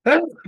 Particular.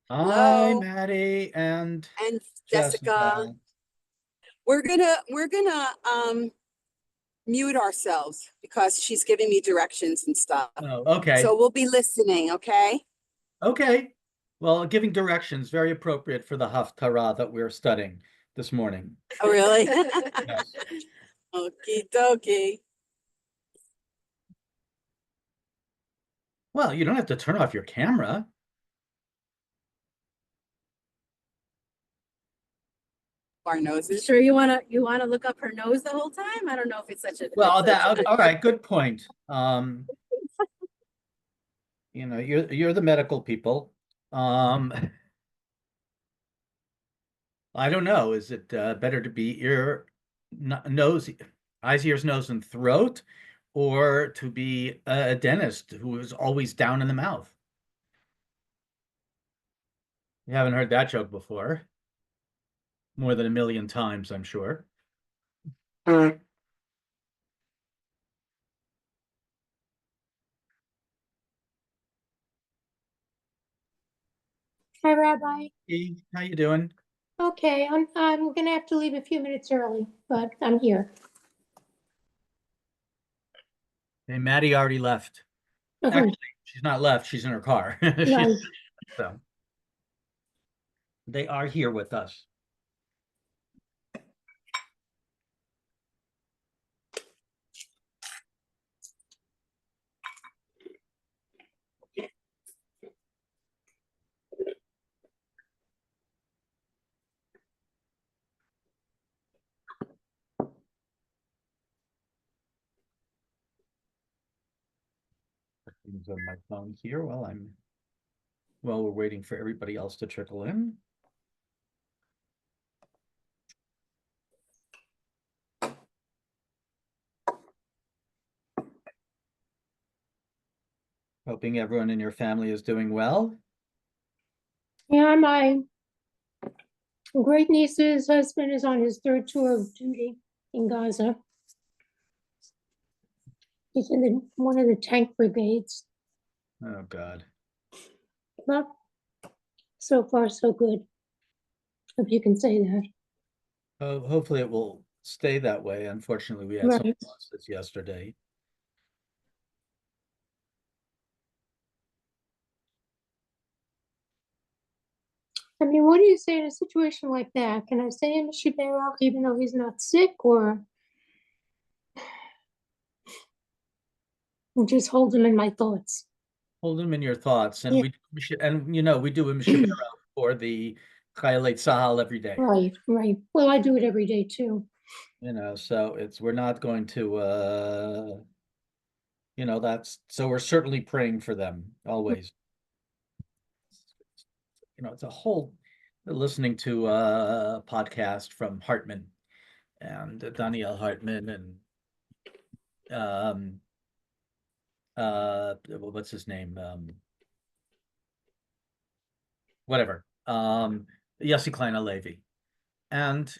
Hi, Hello, Maddie and and Jessica. Jessica. We're gonna mute ourselves because she's giving me directions and stuff. Oh, So okay. we'll be listening, okay? Okay. Well, giving directions, very appropriate for the Haftarah that we're studying this morning. Oh, really? Yes. Okie dokie. Well, you don't have to turn off your camera. Our noses. Sure you wanna look up her nose the whole time? I don't know if it's such a Well, it's such a all right, good point. You're the medical people. Um, I don't know. Is it better to be nose, eyes, ears, nose, and throat, or to be a dentist who is always down in the mouth? You haven't heard that joke before. More than a million times, I'm sure. Hi, Rabbi. Hey, how you doing? Okay, I'm gonna have to leave a few minutes early, but I'm here. Hey, Maddie already left. Actually, she's not left. She's in her car. Right. So they are here with us. Things on my phone here while we're waiting for everybody else to trickle in. Hoping everyone in your family is doing well. Yeah, my great niece's husband is on his third tour of duty in Gaza. He's in one of the tank brigades, Oh God. but so far so good, if you can say that. Oh, hopefully it will stay that way. Unfortunately, we had some Right. losses yesterday. I mean, what do you say in a situation like that? Can I say him Shibera even though he's not sick, or just hold him in my thoughts? Hold them in your thoughts, and Yeah. we should, and we do a Shabbat for the Chayalei Tzahal every day. Right, right. Well, I do it every day too. So we're not going to so we're certainly praying for them always. It's a whole listening to a podcast from Hartman and Daniel Hartman and what's his name? Whatever. Yossi Klein Halevi. And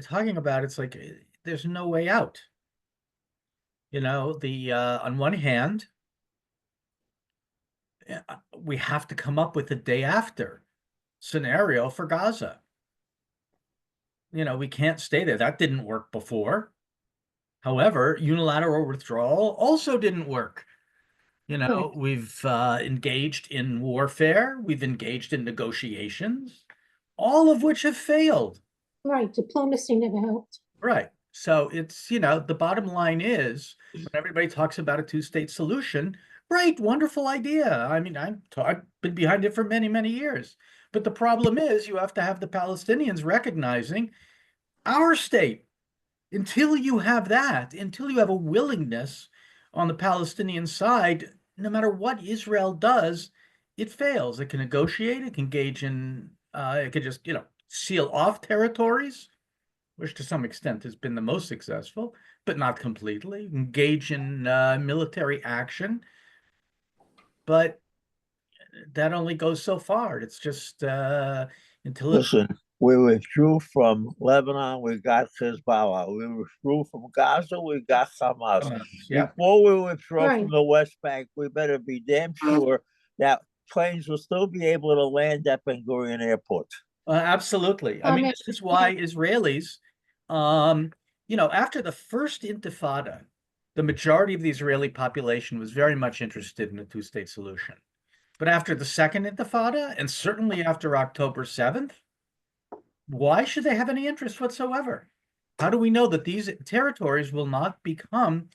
talking about it's like there's no way out. The on one hand, we have to come up with a day after scenario for Gaza. We can't stay there. That didn't work before. However, unilateral withdrawal also didn't work. Right. We've engaged in warfare, we've engaged in negotiations, all of which have failed. Right, diplomacy never helped. Right. So it's, the bottom line is when everybody talks about a two-state solution, right, wonderful idea. I mean, I've been behind it for many, many years. But the problem is you have to have the Palestinians recognizing our state. Until you have that, until you have a willingness on the Palestinian side no matter what Israel does, it fails. It can negotiate, it can engage in, it could just, seal off territories, which to some extent has been the most successful, but not completely, engage in military action. But that only goes so far. It's just until it. Listen, we withdrew from Lebanon, we got Hezbollah. We withdrew from Gaza, we got Hamas. Yeah. Before we withdraw Right. from the West Bank, we better be damn sure that planes will still be able to land at Ben Gurion Airport. Absolutely. I mean, this is why Israelis, after the first Intifada, the majority of the Israeli population was very much interested in a two-state solution. But after the second Intifada, and certainly after October 7th, why should they have any interest whatsoever? How do we know that these territories will not become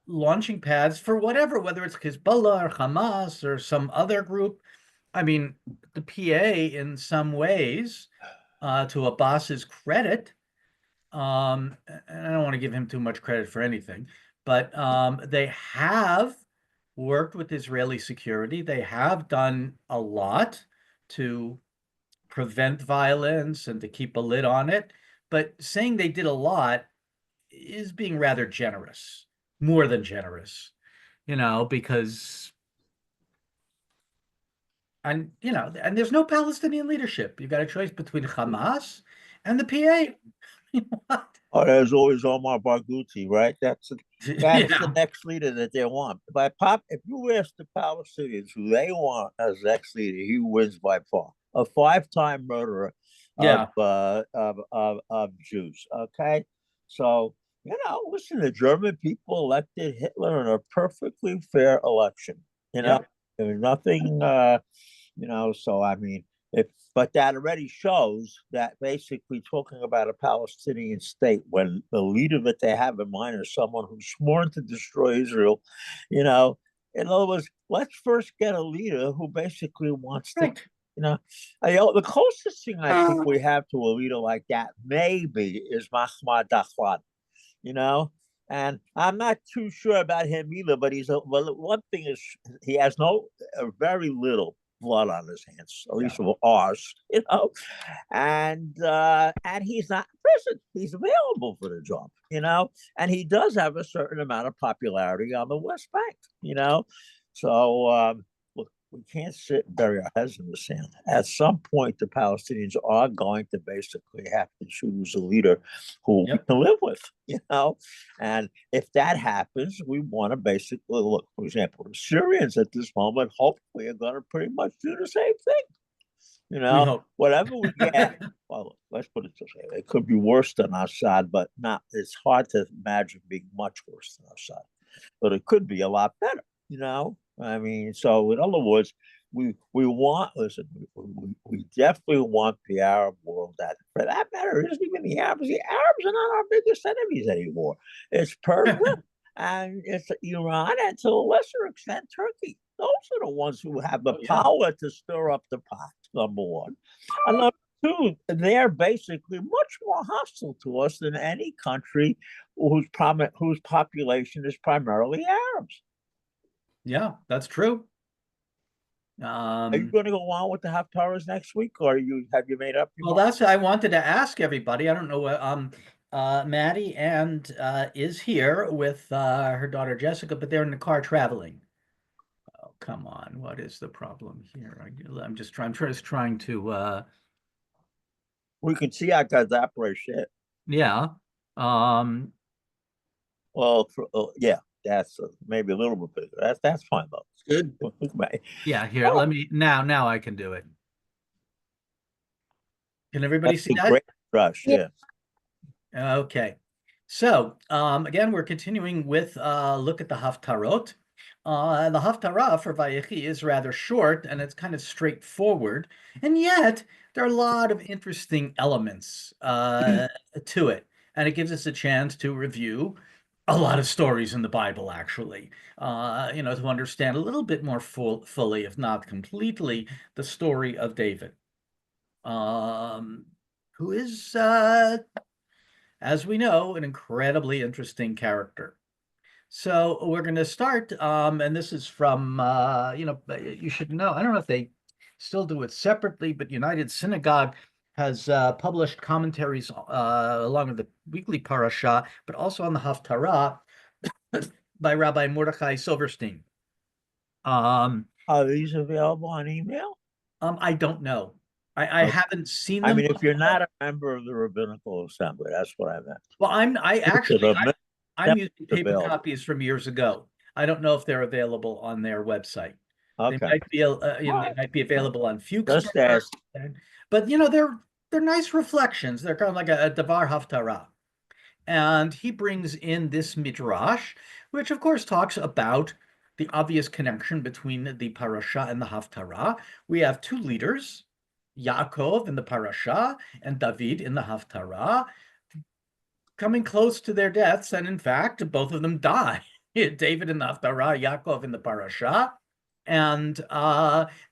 launching pads for whatever, whether it's Hezbollah or Hamas or some other group? I mean, the PA in some ways, to Abbas's credit, and I don't want to give him too much credit for anything, but they have worked with Israeli security. They have done a lot to prevent violence and to keep a lid on it. But saying they did a lot is being rather generous, more than generous, because and there's no Palestinian leadership. You got a choice between Hamas and the PA. What? Oh, there's always Omar Barghouti, right? That's the Yeah. next leader that they want. If you ask the Palestinians who they want as next leader, he wins by far. A five-time murderer Yeah. of Jews. Okay, so listen, the German people elected Hitler in a perfectly fair election. Yep. There was nothing. So I mean, but that already shows that basically talking about a Palestinian state when the leader that they have in mind is someone who's sworn to destroy Israel, in other words, let's first get a leader who basically wants to, Right. the closest thing I think we have to a leader like that maybe is Mahmoud Ahmad, and I'm not too sure about him either, but one thing is he has very little blood on his hands, at least of ours, and he's not in prison. He's available for the job, and he does have a certain amount of popularity on the West Bank, So look, we can't sit and bury our heads in the sand. At some point, the Palestinians are going to basically have to choose a leader who we can live with, And if that happens, we want to basically look, for example, the Syrians at this moment hopefully are going to pretty much do the same thing. We hope. Whatever we get, well, let's put it this way: it could be worse than Assad, but not. It's hard to imagine being much worse than Assad, but it could be a lot better. I mean, so in other words, we definitely want the Arab world, that for that matter, it isn't even the Arabs. The Arabs are not our biggest enemies anymore. It's Persia and it's Iran, and to a lesser extent, Turkey. Those are the ones who have the power to stir up the pot, number one. And number two, they're basically much more hostile to us than any country whose population is primarily Arabs. Yeah, that's true. Are you going to go on with the Haftarahs next week, or have you made up your Well, mind? that's what I wanted to ask everybody. I don't know what Maddie is here with her daughter Jessica, but they're in the car traveling. Oh, come on. What is the problem here? I'm just trying to We can see I got that shit. yeah. Well, yeah, that's maybe a little bit bigger. That's fine though. It's good. Yeah, here, let me now I can do it. Can everybody see that? Great rush, yeah. Okay. So again, we're continuing with look at the Haftarot. The Haftarah for Vayechi is rather short and it's kind of straightforward, and yet there are a lot of interesting elements to it, and it gives us a chance to review a lot of stories in the Bible, actually, to understand a little bit more fully, if not completely, the story of David, who is, as we know, an incredibly interesting character. So we're going to start, and this is from, you should know, I don't know if they still do it separately, but United Synagogue has published commentaries along with the weekly parasha, but also on the Haftarah by Rabbi Mordechai Silverstein. Are these available on email? I don't know. I Okay. haven't seen I them. mean, if you're not a member of the rabbinical assembly, that's what I meant. Well, I'm Them using paper available. copies from years ago. I don't know if they're available on their website. They Okay. might be, they Alright. might be available on Fuchs. Just ask. But they're nice reflections. They're kind of like a Davar Haftarah. And he brings in this midrash, which of course talks about the obvious connection between the parasha and the Haftarah. We have two leaders, Yaakov in the parasha and David in the Haftarah, coming close to their deaths, and in fact, both of them die. David in the Haftarah, Yaakov in the parasha, and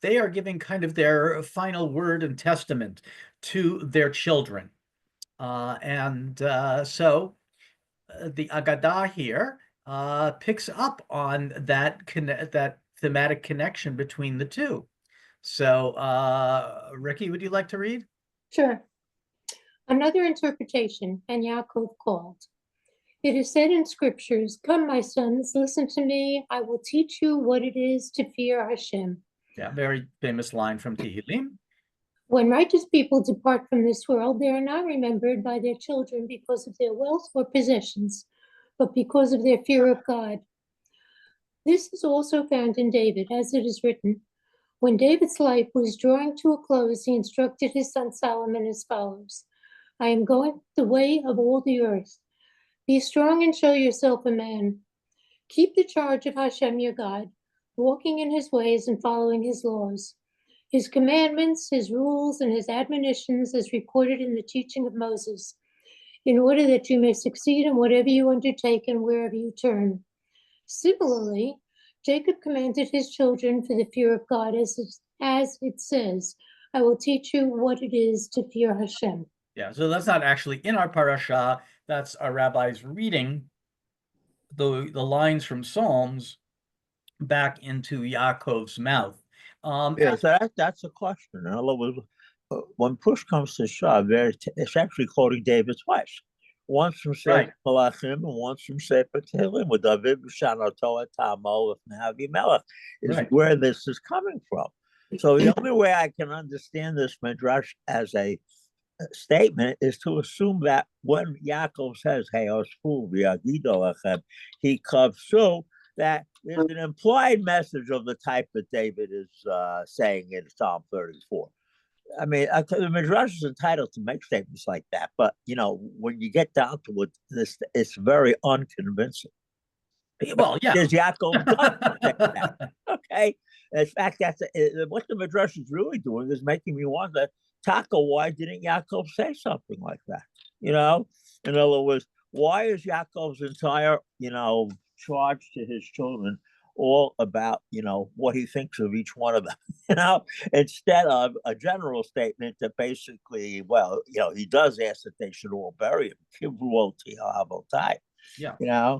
they are giving kind of their final word and testament to their children. So the Agadah here picks up on that thematic connection between the two. So, Ricky, would you like to read? Sure. Another interpretation, and Yaakov called. It is said in scriptures, "Come, my sons, listen to me. I will teach you what it is to fear Hashem." Yeah, very famous line from Tehillim. When righteous people depart from this world, they are not remembered by their children because of their wealth or possessions, but because of their fear of God. This is also found in David, as it is written, "When David's life was drawing to a close, he instructed his son Solomon as follows: I am going the way of all the earth. Be strong and show yourself a man. Keep the charge of Hashem your God, walking in his ways and following his laws, his commandments, his rules, and his admonitions as recorded in the teaching of Moses, in order that you may succeed in whatever you undertake and wherever you turn." Similarly, Jacob commanded his children for the fear of God, as it says, "I will teach you what it is to fear Hashem." Yeah, so that's not actually in our parasha. That's our rabbis reading the lines from Psalms back into Yaakov's mouth. Yeah, so that's a question. In other words, when push comes to shove, it's actually quoting David twice. Once from Sefer Malachim and once from Sefer Tehillim, with David B'Shana Torah Tamol with Navi Melech, is where this is coming from. So the only way I can understand this midrash as a statement is to assume that when Yaakov says, "Hey, he kavsu," that there's an implied message of the type that David is saying in Psalm 34. I mean, the Midrash is entitled to make statements like that, but when you get down to it, it's very unconvincing. Well, yeah, because Yaakov does say that. Okay, in fact, that's what the Midrash is really doing is making me wonder, Taka, why didn't Yaakov say something like that? In other words, why is Yaakov's entire charge to his children all about what he thinks of each one of them, instead of a general statement that basically, he does ask that they should all bury him. Yeah.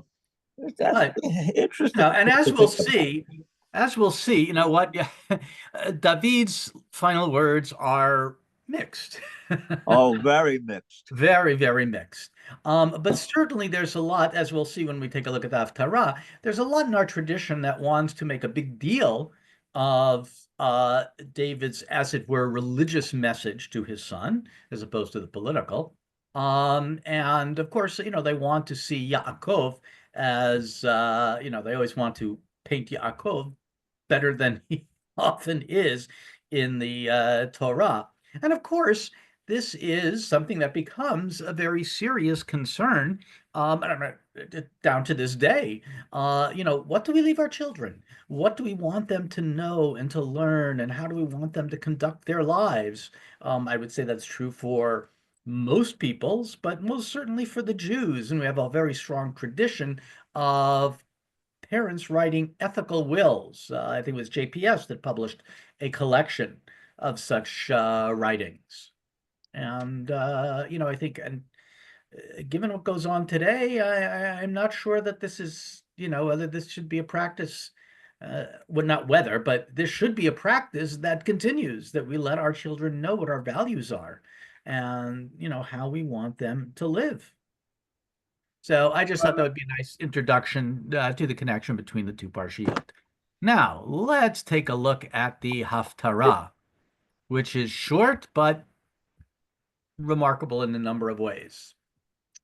That's interesting. And as we'll see, what David's final words are mixed. Oh, very mixed. Very, very mixed. But certainly there's a lot, as we'll see when we take a look at the Haftarah, there's a lot in our tradition that wants to make a big deal of David's, as it were, religious message to his son, as opposed to the political. And of course, they want to see Yaakov as, they always want to paint Yaakov better than he often is in the Torah. And of course, this is something that becomes a very serious concern down to this day. What do we leave our children? What do we want them to know and to learn? And how do we want them to conduct their lives? I would say that's true for most peoples, but most certainly for the Jews. And we have a very strong tradition of parents writing ethical wills. I think it was JPS that published a collection of such writings. And, I think, and given what goes on today, I'm not sure that this is whether this should be a practice, well, not whether, but this should be a practice that continues, that we let our children know what our values are and, how we want them to live. So I just thought that would be a nice introduction to the connection between the two parshiyot. Now, let's take a look at the Haftarah, which is short but remarkable in a number of ways.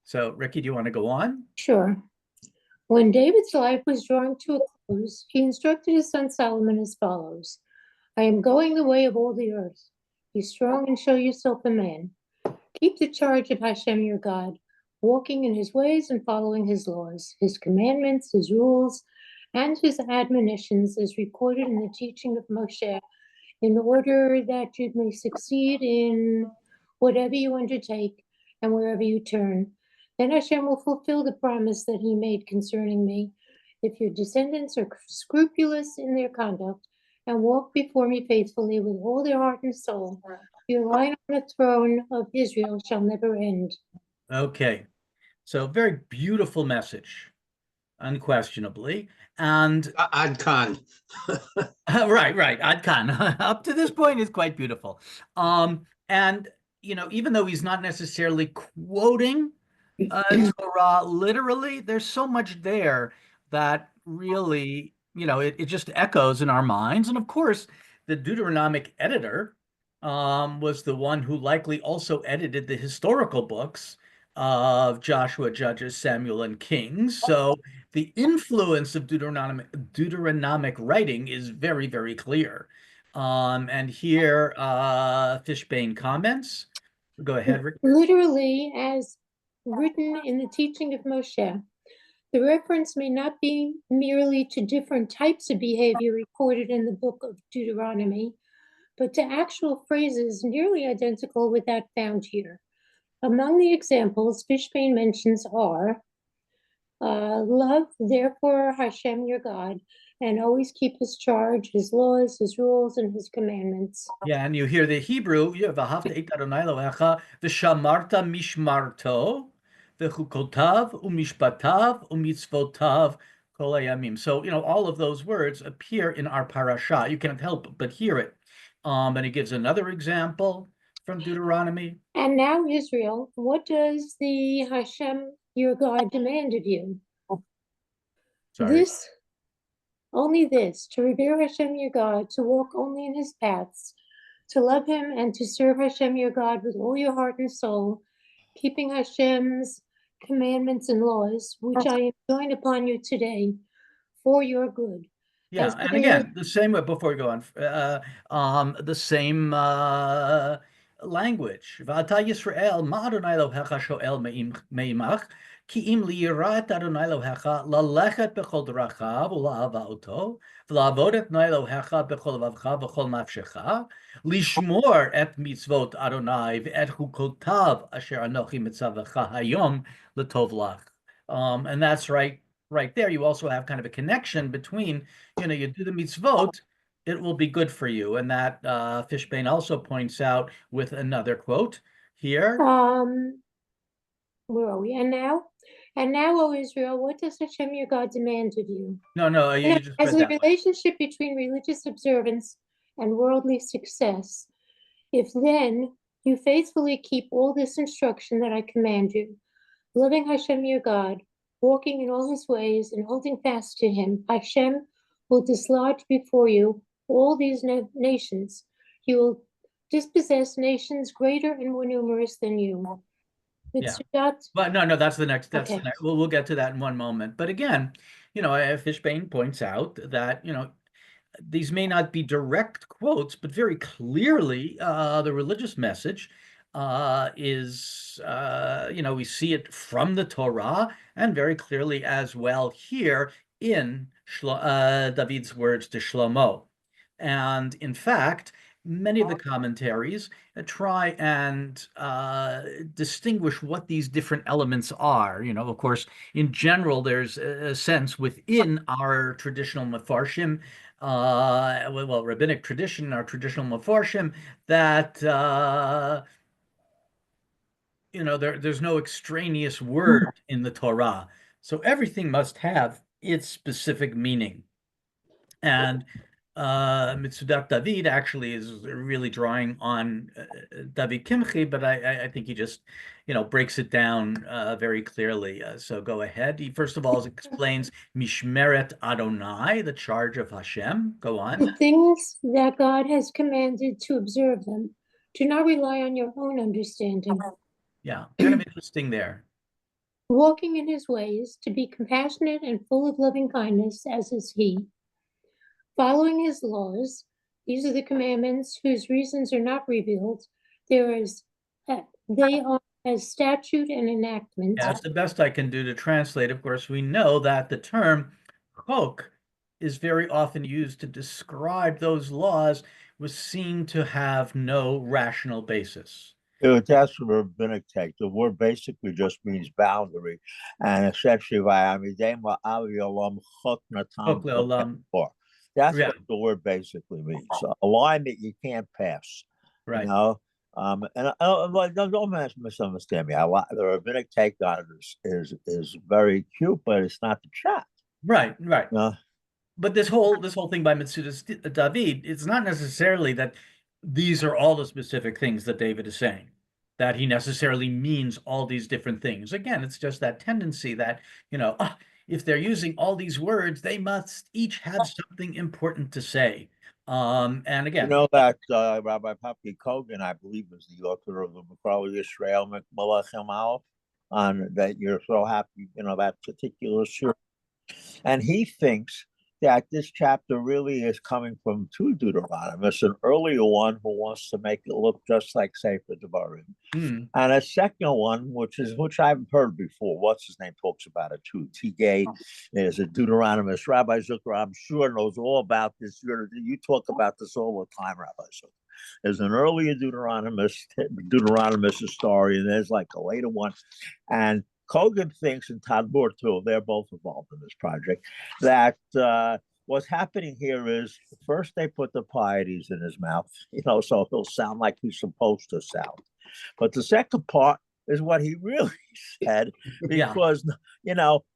So, Ricky, do you want to go on? Sure. When David's life was drawing to a close, he instructed his son Solomon as follows: I am going the way of all the earth. Be strong and show yourself a man. Keep the charge of Hashem your God, walking in his ways and following his laws, his commandments, his rules, and his admonitions as recorded in the teaching of Moshe, in order that you may succeed in whatever you undertake and wherever you turn. Then Hashem will fulfill the promise that he made concerning me. If your descendants are scrupulous in their conduct and walk before me faithfully with all their heart and soul, your line on the throne of Israel shall never end. Okay. So, very beautiful message, unquestionably. And Ad Khan. right. Adkan. Up to this point is quite beautiful. And even though he's not necessarily quoting Torah literally, there's so much there that really, it just echoes in our minds. And of course, the Deuteronomic editor was the one who likely also edited the historical books of Joshua, Judges, Samuel, and Kings. So the influence of Deuteronomic writing is very, very clear. And here, Fishbane comments. Go ahead, Rick. Literally, as written in the teaching of Moshe, the reference may not be merely to different types of behavior recorded in the book of Deuteronomy, but to actual phrases nearly identical with that found here. Among the examples Fishbane mentions are love, therefore, Hashem your God, and always keep his charge, his laws, his rules, and his commandments. Yeah, and you hear the Hebrew, "V'ahavta et Adonai Elohecha v'shamarta mishmarto v'chukotav u'mishpatav u'mitzvotav kol hayamim." So, all of those words appear in our parasha. You can't help but hear it. And he gives another example from Deuteronomy. And now, Israel, what does the Hashem your God demand of you? Sorry. Only this, to revere Hashem your God, to walk only in his paths, to love him and to serve Hashem your God with all your heart and soul, keeping Hashem's commandments and laws, which I enjoin upon you today for your good. Yeah, and again, the same way before we go on, the same language. V'ata Yisrael, ma Adonai Elohecha shoel meimach, ki im liyira et Adonai Elohecha, lalechet bechol drachav u'la'ava oto, v'la'avod et Adonai Elohecha bechol levavcha v'chol nafshecha, lishmor et mitzvot Adonai v'et chukotav asher anochi mitzavecha hayom l'tov lach. And that's right there. You also have kind of a connection between, you do the mitzvot, it will be good for you. And that Fishbane also points out with another quote here. Where are we? And now, O Israel, what does Hashem your God demand of you? No, you just as read a that relationship between religious observance and worldly success. If then you faithfully keep all this instruction that I command you, loving Hashem your God, walking in all his ways and holding fast to him, Hashem will dislodge before you all these nations. You will dispossess nations greater and more numerous than you. Yeah. But no, that's the next. That's okay. the next. We'll get to that in one moment. But again, Fishbane points out that these may not be direct quotes, but very clearly the religious message is we see it from the Torah and very clearly as well here in David's words to Shlomo. And in fact, many of the commentaries try and distinguish what these different elements are. Of course, in general, there's a sense within our traditional Mefarshim, rabbinic tradition, our traditional Mefarshim, that there's no extraneous word in the Torah. So everything must have its specific meaning. And Mitsudat David actually is really drawing on David Kimchi, but I think he just, breaks it down very clearly. So go ahead. He first of all explains Mishmeret Adonai, the charge of Hashem. Go on. The things that God has commanded to observe them. Do not rely on your own understanding. Yeah, kind of interesting there. Walking in his ways, to be compassionate and full of loving kindness, as is he. Following his laws, these are the commandments whose reasons are not revealed. They are as statute and enactment. Yeah, that's the best I can do to translate. Of course, we know that the term chok is very often used to describe those laws which seem to have no rational basis. That's a rabbinic take. The word basically just means boundary, and essentially, Chok le'olam. that's Yeah, what the word basically means. A line that you can't pass. right. You know, and don't misunderstand me. The rabbinic take on it is very cute, but it's not the chat. Right, right. You know? But this whole thing by Mitsudas David, it's not necessarily that these are all the specific things that David is saying, that he necessarily means all these different things. Again, it's just that tendency that, if they're using all these words, they must each have something important to say. And You again, know that Rabbi Papi Kogan, I believe, is the author of the Makali Israel Malachim Aleph, on that you're so happy, that particular series. And he thinks that this chapter really is coming from two Deuteronomists, an earlier one who wants to make it look just like Sefer Devarim, and a second one, which I've heard before. What's his name talks about it too. Tigay is a Deuteronomist. Rabbi Zucker, I'm sure, knows all about this. You talk about this all the time, Rabbi Zucker. There's an earlier Deuteronomist historian. There's like a later one, and Kogan thinks, and Tadbor too, they're both involved in this project, that what's happening here is first they put the pieties in his mouth, so he'll sound like he's supposed to sound. But the second part is what he really said, because,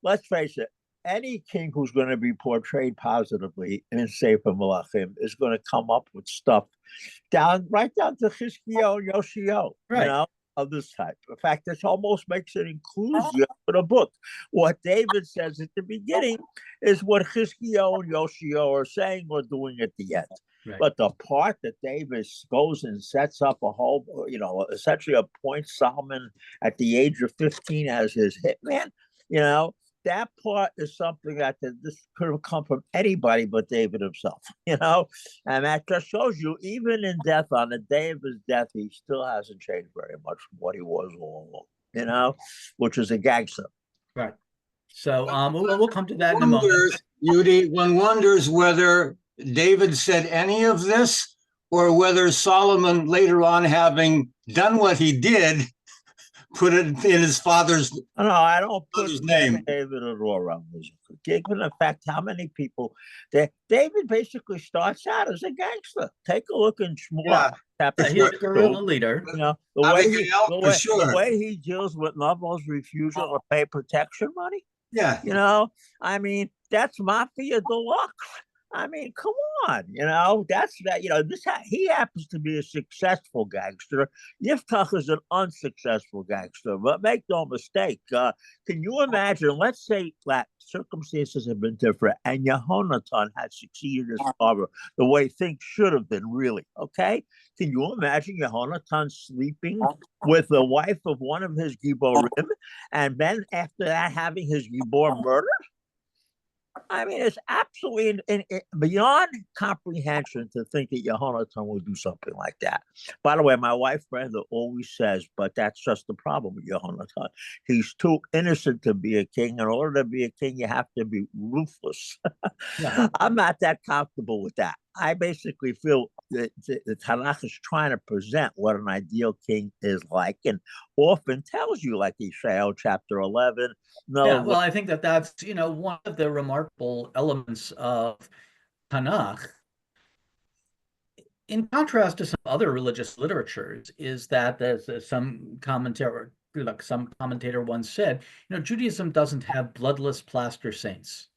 let's face it, any king who's going to be portrayed positively in Sefer Malachim is going to come up with stuff right down to Chizkiyahu and Yoshio, right. Of this type. In fact, this almost makes it inclusive for the book. What David says at the beginning is what Chizkiyahu and Yoshio are saying or doing at the end. Right. But the part that David goes and sets up a whole, essentially appoints Solomon at the age of 15 as his hitman, that part is something that this could have come from anybody but David himself, and that just shows you, even in death, on the day of his death, he still hasn't changed very much from what he was all along, which is a gangster. Right. So we'll come to that in a moment. Yudi, one wonders whether David said any of this, or whether Solomon, later on, having done what he did, put it in his father's. No, I don't put his name. David at all around this. Given the fact how many people David basically starts out as a gangster. Take a look in Shmuel. He's a guerrilla leader. The way he deals with Naval's refusal to pay protection money. Yeah. I mean, that's mafia deluxe. I mean, come on, that's that, he happens to be a successful gangster. Yiftach is an unsuccessful gangster, but make no mistake. Can you imagine, let's say that circumstances have been different and Yehonatan had succeeded as father the way things should have been, really, okay? Can you imagine Yehonatan sleeping with the wife of one of his Giborim, and then after that having his Gibor murdered? I mean, it's absolutely beyond comprehension to think that Yehonatan would do something like that. By the way, my wife Brenda always says, but that's just the problem with Yehonatan. He's too innocent to be a king. In order to be a king, you have to be ruthless. I'm not that comfortable with that. I basically feel that the Tanakh is trying to present what an ideal king is like, and often tells you, like Yeshayahu chapter 11. Well, I think that's one of the remarkable elements of Tanakh, in contrast to some other religious literatures, is that some commentator once said, Judaism doesn't have bloodless plaster saints.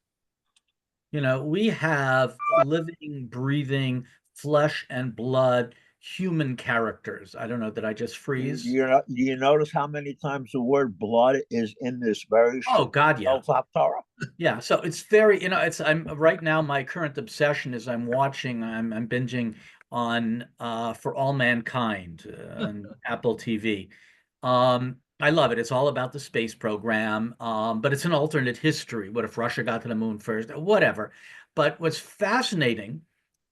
You know, we have living, breathing, flesh and blood human characters. I don't know, did I just freeze? You notice how many times the word blood is in this very Oh short God, yeah. Torah? Yeah, so it's very, I'm right now, my current obsession is I'm binging on For All Mankind on Apple TV. I love it. It's all about the space program, but it's an alternate history. What if Russia got to the moon first? Whatever. But what's fascinating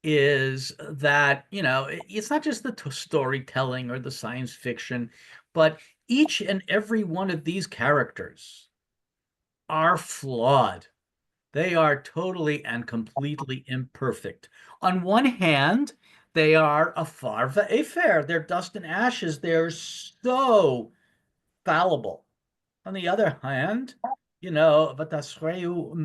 is that, it's not just the storytelling or the science fiction, but each and every one of these characters are flawed. They are totally and completely imperfect. On one hand, they are a farva affair. They're dust and ashes. They're so fallible. On the other hand, "V'tasreu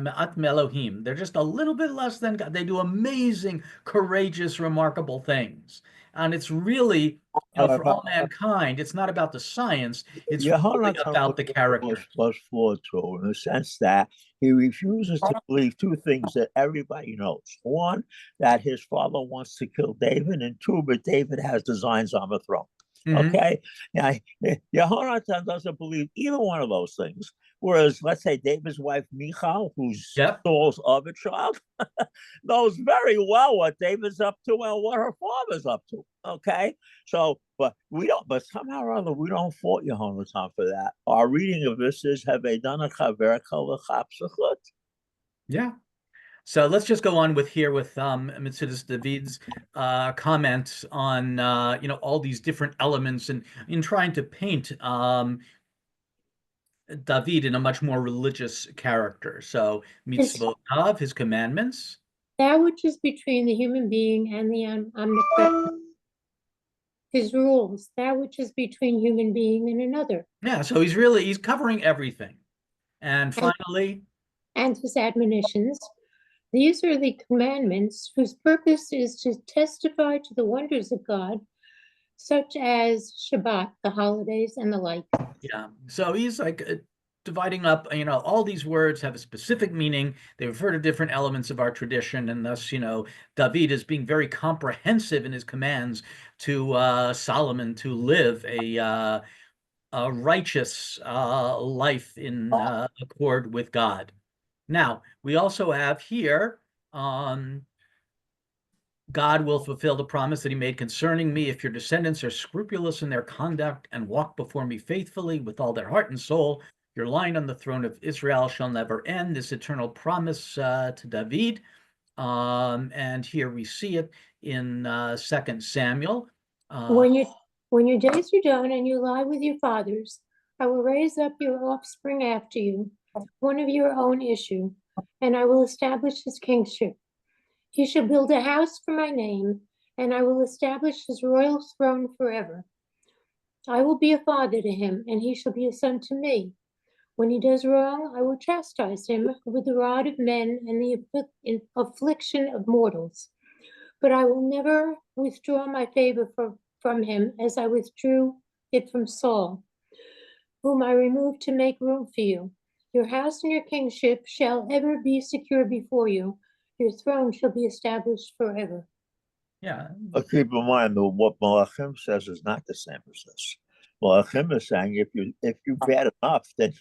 me'at me'Elohim." They're just a little bit less than God. They do amazing, courageous, remarkable things. And it's really, for all mankind, it's not about the science, it's really Yehonatan about the characters. was flawed too, in the sense that he refuses to believe two things that everybody knows. One, that his father wants to kill David, and two, but David has designs on the throne. Mhm. Okay, now Yehonatan doesn't believe either one of those things. Whereas, let's say David's wife Michal, who's Yep. Saul's other child, knows very well what David's up to and what her father's up to. Okay, so but we don't. But somehow or other, we don't fault Yehonatan for that. Our reading of this is have they done a chaver kalachapsachut? Yeah. So let's just go on with Mitzudas David's comments on all these different elements and in trying to paint David in a much more religious character. So His, mitzvotav, his commandments. that which is between the human being and the omnipresent. His rules, that which is between human being and another. Yeah, so he's covering everything. And finally, and his admonitions. These are the commandments whose purpose is to testify to the wonders of God, such as Shabbat, the holidays, and the like. yeah, so he's like dividing up, all these words have a specific meaning. They refer to different elements of our tradition, and thus, David is being very comprehensive in his commands to Solomon to live a righteous life in accord with God. Now, we also have here, God will fulfill the promise that he made concerning me if your descendants are scrupulous in their conduct and walk before me faithfully with all their heart and soul. Your line on the throne of Israel shall never end. This eternal promise to David. And here we see it in 2 Samuel. When your days are done and you lie with your fathers, I will raise up your offspring after you, one of your own issue, and I will establish his kingship. He shall build a house for my name, and I will establish his royal throne forever. I will be a father to him, and he shall be a son to me. When he does wrong, I will chastise him with the rod of men and the affliction of mortals. But I will never withdraw my favor from him as I withdrew it from Saul, whom I removed to make room for you. Your house and your kingship shall ever be secure before you. Your throne shall be established forever. Yeah. But keep in mind that what Malachim says is not the same as this. Malachim is saying if you bad enough, then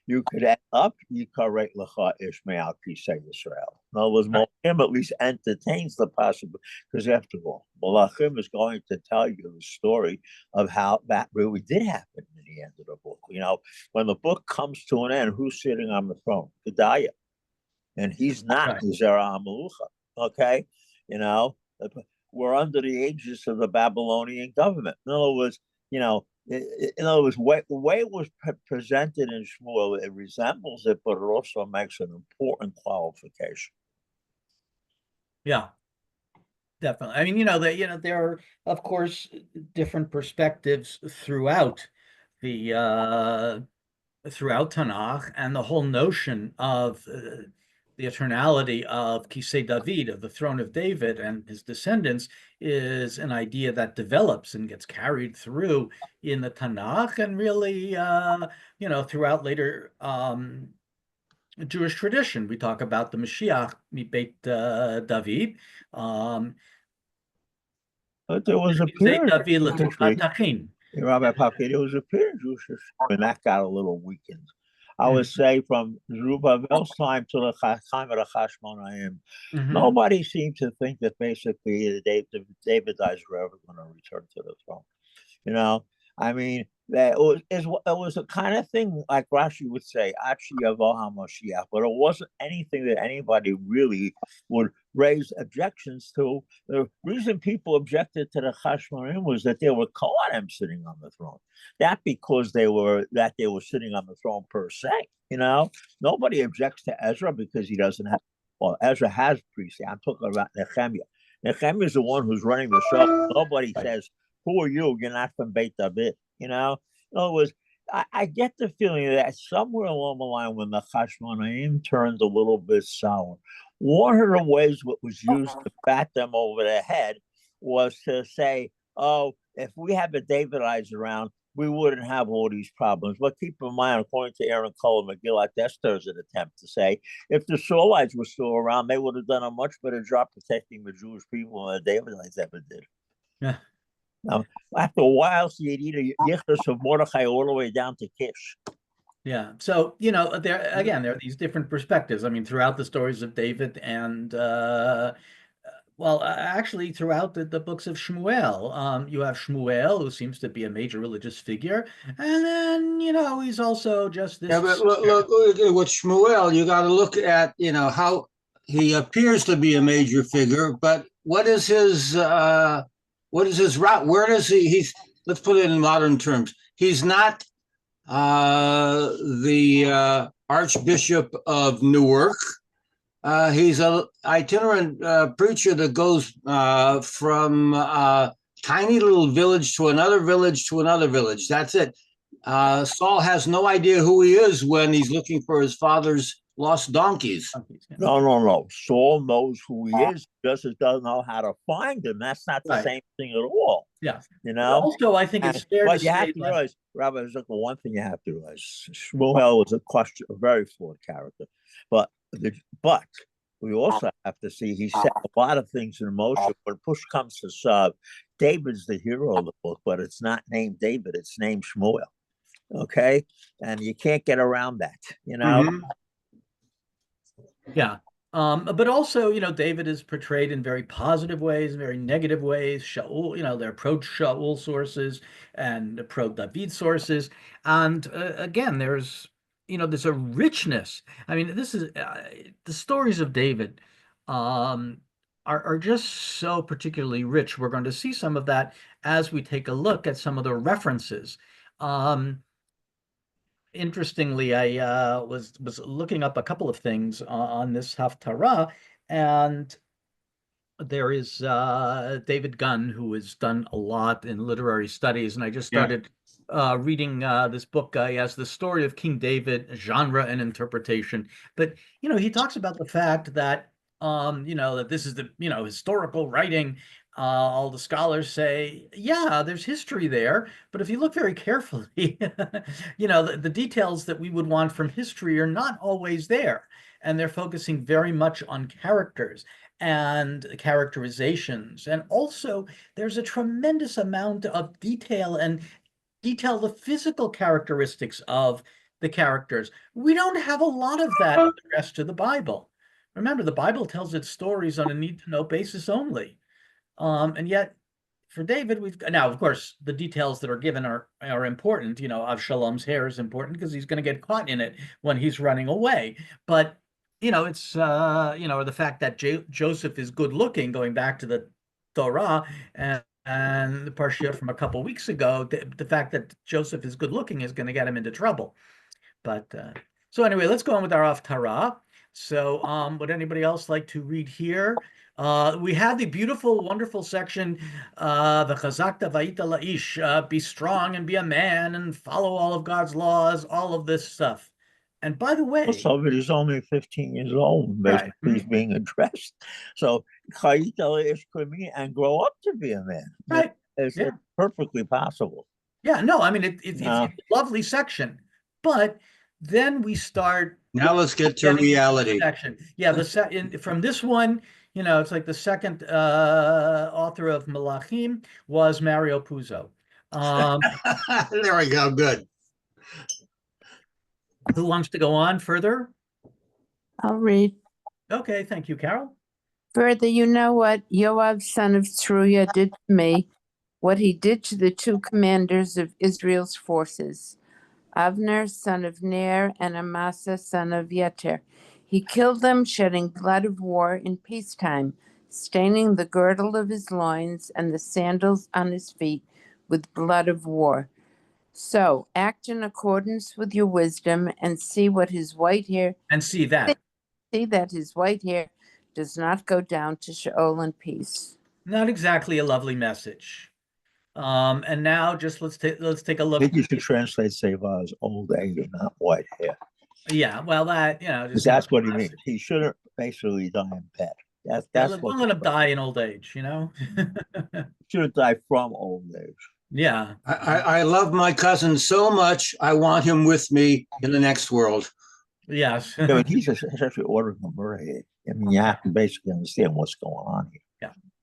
you could end up Yikaret Lecha Ishmael Kisei Yisrael. In other words, Malachim at least entertains the possibility, because after all, Malachim is going to tell you the story of how that really did happen in the end of the book. When the book comes to an end, who's sitting on the throne? Gedaliah. And he's not Right. Zerah Amalucha. Okay? We're under the aegis of the Babylonian government. In other words, the way it was presented in Shmuel, it resembles it, but it also makes an important qualification. Yeah, definitely. I mean, there are, of course, different perspectives throughout Tanakh, and the whole notion of the eternality of Kisei David, of the throne of David and his descendants, is an idea that develops and gets carried through in the Tanakh, and really, throughout later Jewish tradition. We talk about the Mashiach Beit David. Um, But there was a Beit period David in history, Tachin. Rabbi Paki, there was a period in Jewish history when that got a little weakened. I would say from Zerubbabel's time to the time of the Chashmonaim, nobody seemed to think that basically David dies forever going to return to the throne. You know, I mean, that it was a kind of thing like Rashi would say, "Achi Yavo HaMashiach," but it wasn't anything that anybody really would raise objections to. The reason people objected to the Chashmonaim was that there were Kohanim sitting on the throne, not because they were sitting on the throne per se. You know, nobody objects to Ezra because he doesn't have. Well, Ezra has priesthood. I'm talking about Nehemiah. Nehemiah is the one who's running the show. Nobody says, "Who are you? You're not from Beit David." You know, in other words, I get the feeling that somewhere along the line, when the Chashmonaim turned a little bit sour, one of the ways what was used to bat them over the head was to say, "Oh, if we had the Davidites around, we wouldn't have all these problems." But keep in mind, according to Aaron Cole Megillat Esther's an attempt to say, if the Saulites were still around, they would have done a much better job protecting the Jewish people than the Davidites ever did. Yeah. Now, after a while, so you'd eat a yichus of Mordechai all the way down to Kish. Yeah. So, there are these different perspectives. I mean, throughout the stories of David and, actually throughout the books of Shmuel, you have Shmuel, who seems to be a major religious figure. And then, he's also just this. Yeah, but look with Shmuel, you got to look at, how he appears to be a major figure, but what is his route? Where does he's, let's put it in modern terms. He's not the Archbishop of Newark. He's an itinerant preacher that goes from tiny little village to another village to another village. That's it. Saul has no idea who he is when he's looking for his father's lost donkeys. No. Saul knows who he is, just doesn't know how to find him. That's not the same thing at all. Yeah. You know? Also, I think it's fair to say, you have to realize, Rabbi, there's like one thing you have to realize. Shmuel was a very flawed character. But we also have to see he set a lot of things in motion. When push comes to shove, David's the hero of the book, but it's not named David, it's named Shmuel. Okay? And you can't get around that, Yeah. But also, David is portrayed in very positive ways, very negative ways. Shaul, there are pro-Shaul sources and pro-David sources. And again, there's a richness. I mean, this is the stories of David are just so particularly rich. We're going to see some of that as we take a look at some of the references. Interestingly, I was looking up a couple of things on this Haftarah, and there is David Gunn, who has done a lot in literary studies, and I just started reading this book. He has the story of King David, genre and interpretation. But he talks about the fact that that this is the historical writing. All the scholars say, yeah, there's history there, but if you look very carefully, the details that we would want from history are not always there, and they're focusing very much on characters and characterizations. And also, there's a tremendous amount of detail the physical characteristics of the characters. We don't have a lot of that in the rest of the Bible. Remember, the Bible tells its stories on a need-to-know basis only. And yet, for David, now, of course, the details that are given are important. Avshalom's hair is important because he's going to get caught in it when he's running away. But, it's, the fact that Joseph is good looking, going back to the Torah and the parsha from a couple weeks ago, the fact that Joseph is good looking is going to get him into trouble. But, so anyway, let's go on with our Haftarah. So, would anybody else like to read here? We have the beautiful, wonderful section, V'chazakta va'ita la'ish, be strong and be a man and follow all of God's laws, all of this stuff. And by the way, some of it is only 15 years old, basically he's being addressed. So, chayita la'ish could mean and grow up to be a man. Right. It's perfectly possible. Yeah, no, I mean, it's a lovely section. But then we start Now let's get to Getting reality. section. Yeah, from this one, it's like the second author of Malachim was Mario Puzo. There we go. Good. Who wants to go on further? I'll read. Okay, thank you, Carol. Further, you know what Yoav, son of Tzeruiah, did to me, what he did to the two commanders of Israel's forces, Avner, son of Ner, and Amasa, son of Yeter. He killed them, shedding blood of war in peacetime, staining the girdle of his loins and the sandals on his feet with blood of war. So act in accordance with your wisdom and see what his white hair, And see that. see that his white hair does not go down to Sheol in peace. Not exactly a lovely message. And now just let's take a I look. think you should translate Seva as old age, not white hair. Yeah, well, that Because just that's what he means. He shouldn't basically die in bed. That's what. Don't let him die in old age. Shouldn't die from old age. Yeah. I love my cousin so much. I want him with me in the next world. Yes. Yeah, but he's essentially ordering a murder. I mean, you have to basically understand what's going on here.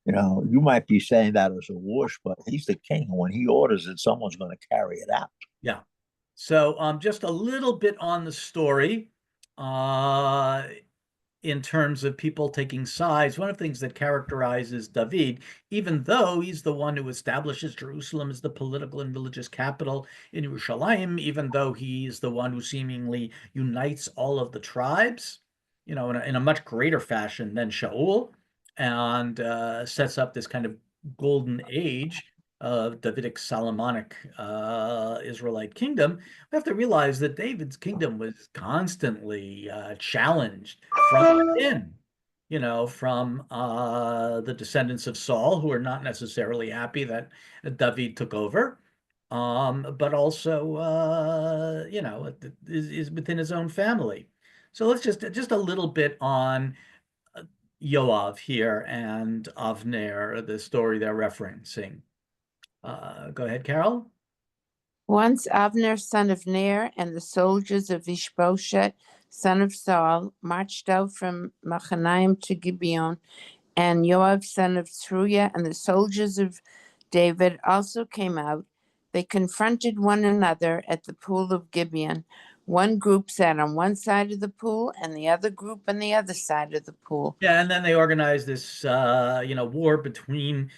Yeah. You might be saying that as a whoosh, but he's the king. And when he orders it, someone's going to carry it out. Yeah. So just a little bit on the story. In terms of people taking sides, one of the things that characterizes David, even though he's the one who establishes Jerusalem as the political and religious capital in Yerushalayim, even though he's the one who seemingly unites all of the tribes, in a much greater fashion than Shaul, and sets up this kind of golden age of Davidic Solomonic Israelite kingdom, we have to realize that David's kingdom was constantly challenged from within, from the descendants of Saul, who are not necessarily happy that David took over, but also, is within his own family. So let's just a little bit on Yoav here and Avner, the story they're referencing. Go ahead, Carol. Once Avner, son of Ner, and the soldiers of Ishbosheth, son of Saul, marched out from Machanaim to Gibeon, and Yoav, son of Tzeruiah, and the soldiers of David also came out. They confronted one another at the pool of Gibeon. One group sat on one side of the pool, and the other group on the other side of the pool. Yeah, and then they organized this, war between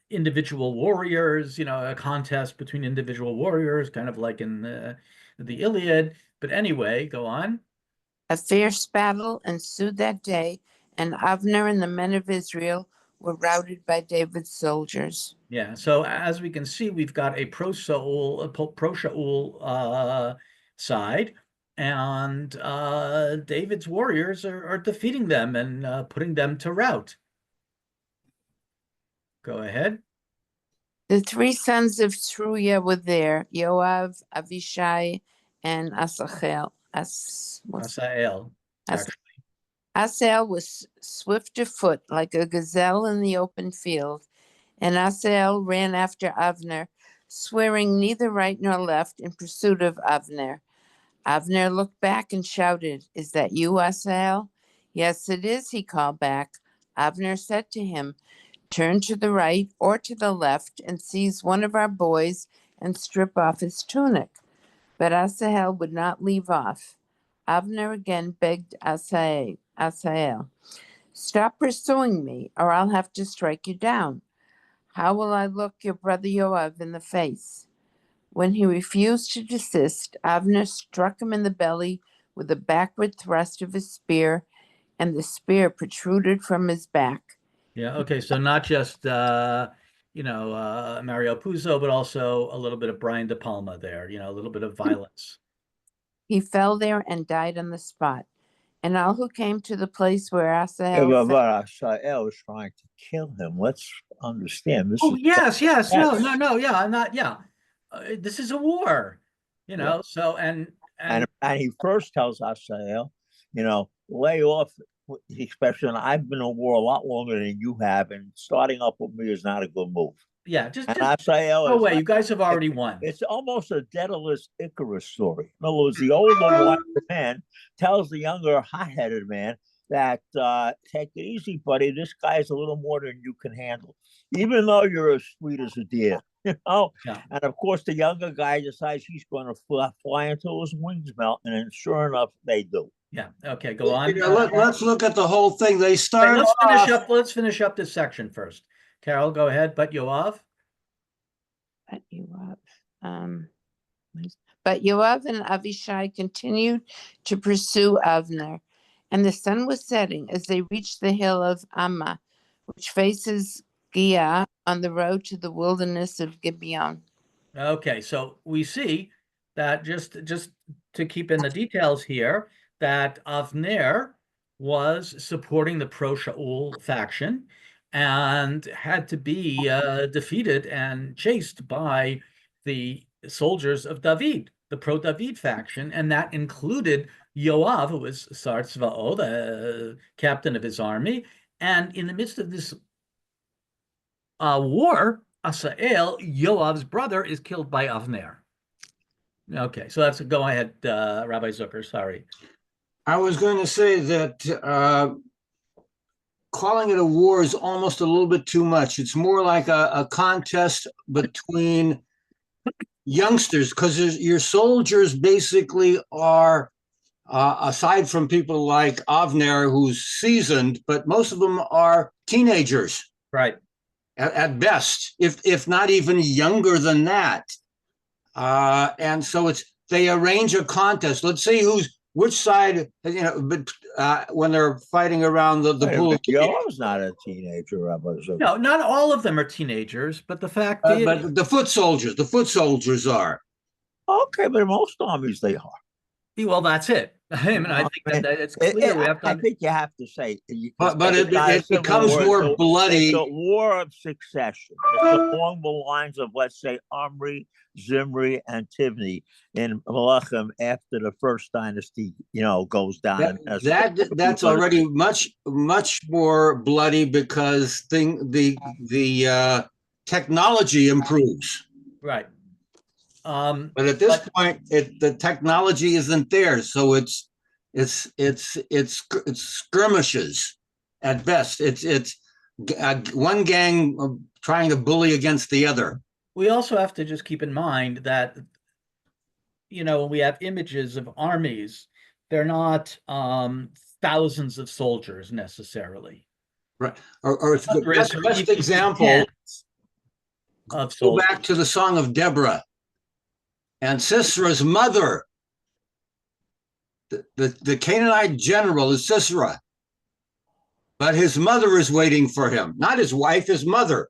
individual warriors, a contest between individual warriors, kind of like in the Iliad. But anyway, go on. A fierce battle ensued that day, and Avner and the men of Israel were routed by David's soldiers. Yeah, so as we can see, we've got a pro-Shaul side, and David's warriors are defeating them and putting them to rout. Go ahead. The three sons of Tzeruiah were there, Yoav, Avishai, and Asahel. Asael. Asael was swift of foot, like a gazelle in the open field, and Asael ran after Avner, swearing neither right nor left in pursuit of Avner. Avner looked back and shouted, "Is that you, Asael?" "Yes, it is," he called back. Avner said to him, "Turn to the right or to the left and seize one of our boys and strip off his tunic." But Asahel would not leave off. Avner again begged Asael, "Stop pursuing me, or I'll have to strike you down. How will I look your brother Yoav in the face?" When he refused to desist, Avner struck him in the belly with a backward thrust of his spear, and the spear protruded from his back. Yeah, okay, so not just Mario Puzo, but also a little bit of Brian De Palma there, a little bit of violence. He fell there and died on the spot. And all who came to the place where Asahel Yeah, but Asael was trying to kill him. Let's understand. This Oh, is yes, yeah, I'm not, this is a war, Yeah. so, and he first tells Asael, lay off. Especially, I've been in war a lot longer than you have, and starting up with me is not a good move. Yeah, just And go Asael is away. You like, guys have already won. it's almost a Daedalus Icarus story. In other words, the older white man tells the younger hot-headed man that take it easy, buddy. This guy's a little more than you can handle, even though you're as sweet as a deer. You know, Yeah. and of course, the younger guy decides he's going to fly until his wings melt, and sure enough, they do. Yeah. Okay, go on. Let's look at the whole thing. They Wait, start let's finish off. up. Let's finish up this section first. Carol, go ahead. But Yoav. But Yoav, but Yoav and Avishai continued to pursue Avner, and the sun was setting as they reached the hill of Ammah, which faces Giah on the road to the wilderness of Gibeon. Okay, so we see that just to keep in the details here, that Avner was supporting the pro-Shaul faction and had to be defeated and chased by the soldiers of David, the pro-David faction, and that included Yoav, who was Sar Tzva'o, the captain of his army. And in the midst of this war, Asael, Yoav's brother, is killed by Avner. Okay, so that's go ahead, Rabbi Zucker. Sorry. I was going to say that calling it a war is almost a little bit too much. It's more like a contest between youngsters, because your soldiers basically are, aside from people like Avner, who's seasoned, but most of them are teenagers. Right. At best, if not even younger than that. And so they arrange a contest. Let's see which side, but when they're fighting around the pool. Yoav's not a teenager, Rabbi Zucker. No, not all of them are teenagers, but the fact is, But the foot soldiers are. Okay, but in most armies they are. well, that's it. I mean, I think that it's clear we have to. I think you have to say, But it becomes more bloody. It's a war of succession. It's along the lines of, let's say, Omri, Zimri, and Tivni in Malachim after the first dynasty, goes down. That's already much more bloody because the technology improves. Right. But at this point, the technology isn't there, so it's skirmishes at best. It's one gang trying to bully against the other. We also have to just keep in mind that, when we have images of armies, they're not thousands of soldiers necessarily. Right. Or the best example of go back to the Song of Deborah. And Sisera's mother, the Canaanite general, is Sisera. But his mother is waiting for him, not his wife, his mother.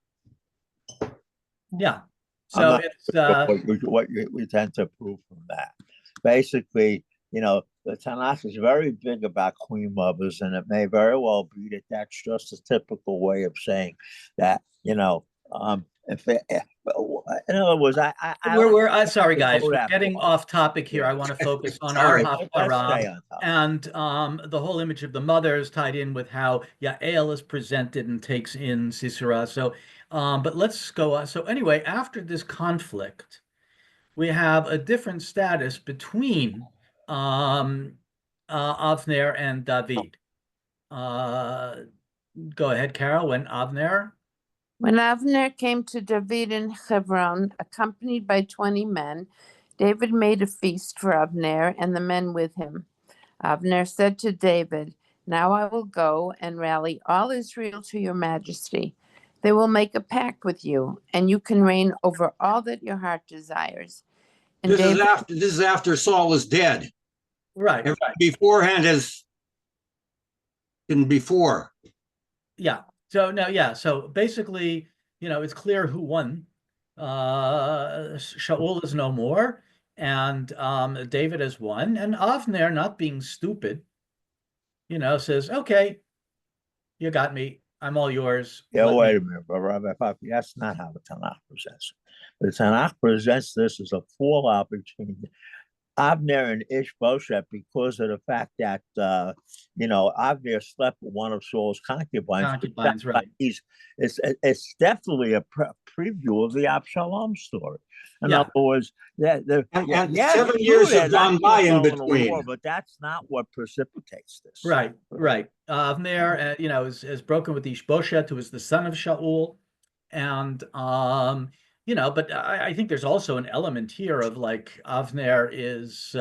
Yeah. So it's what we tend to prove from that. Basically, the Tanakh is very big about queen mothers, and it may very well be that that's just a typical way of saying that, in other words, we're sorry, guys. We're getting off topic here. I want to focus on our Haftarah, and the whole image of the mother is tied in with how Yael is presented and takes in Sisera. So, but let's go on. So anyway, after this conflict, we have a different status between Avner and David. Go ahead, Carol. When Avner came to David in Hebron, accompanied by 20 men, David made a feast for Avner and the men with him. Avner said to David, "Now I will go and rally all Israel to your majesty. They will make a pact with you, and you can reign over all that your heart desires." And this is after Saul is dead. Right. Beforehand has been before. Yeah. So no, yeah. So basically, it's clear who won. Shaul is no more, and David has won. And Avner, not being stupid, says, "Okay, you got me. I'm all yours." Yeah, wait a minute, Rabbi Papi. That's not how the Tanakh presents it. The Tanakh presents this as a fallout between Avner and Ishbosheth because of the fact that Avner slept with one of Saul's concubines. Concubines, right? It's definitely a preview of the Absalom story. In Yeah. other words, And 7 years have gone by in between. but that's not what precipitates this. Right, right. Avner, is broken with Ishbosheth, who is the son of Shaul, and but I think there's also an element here of like Avner is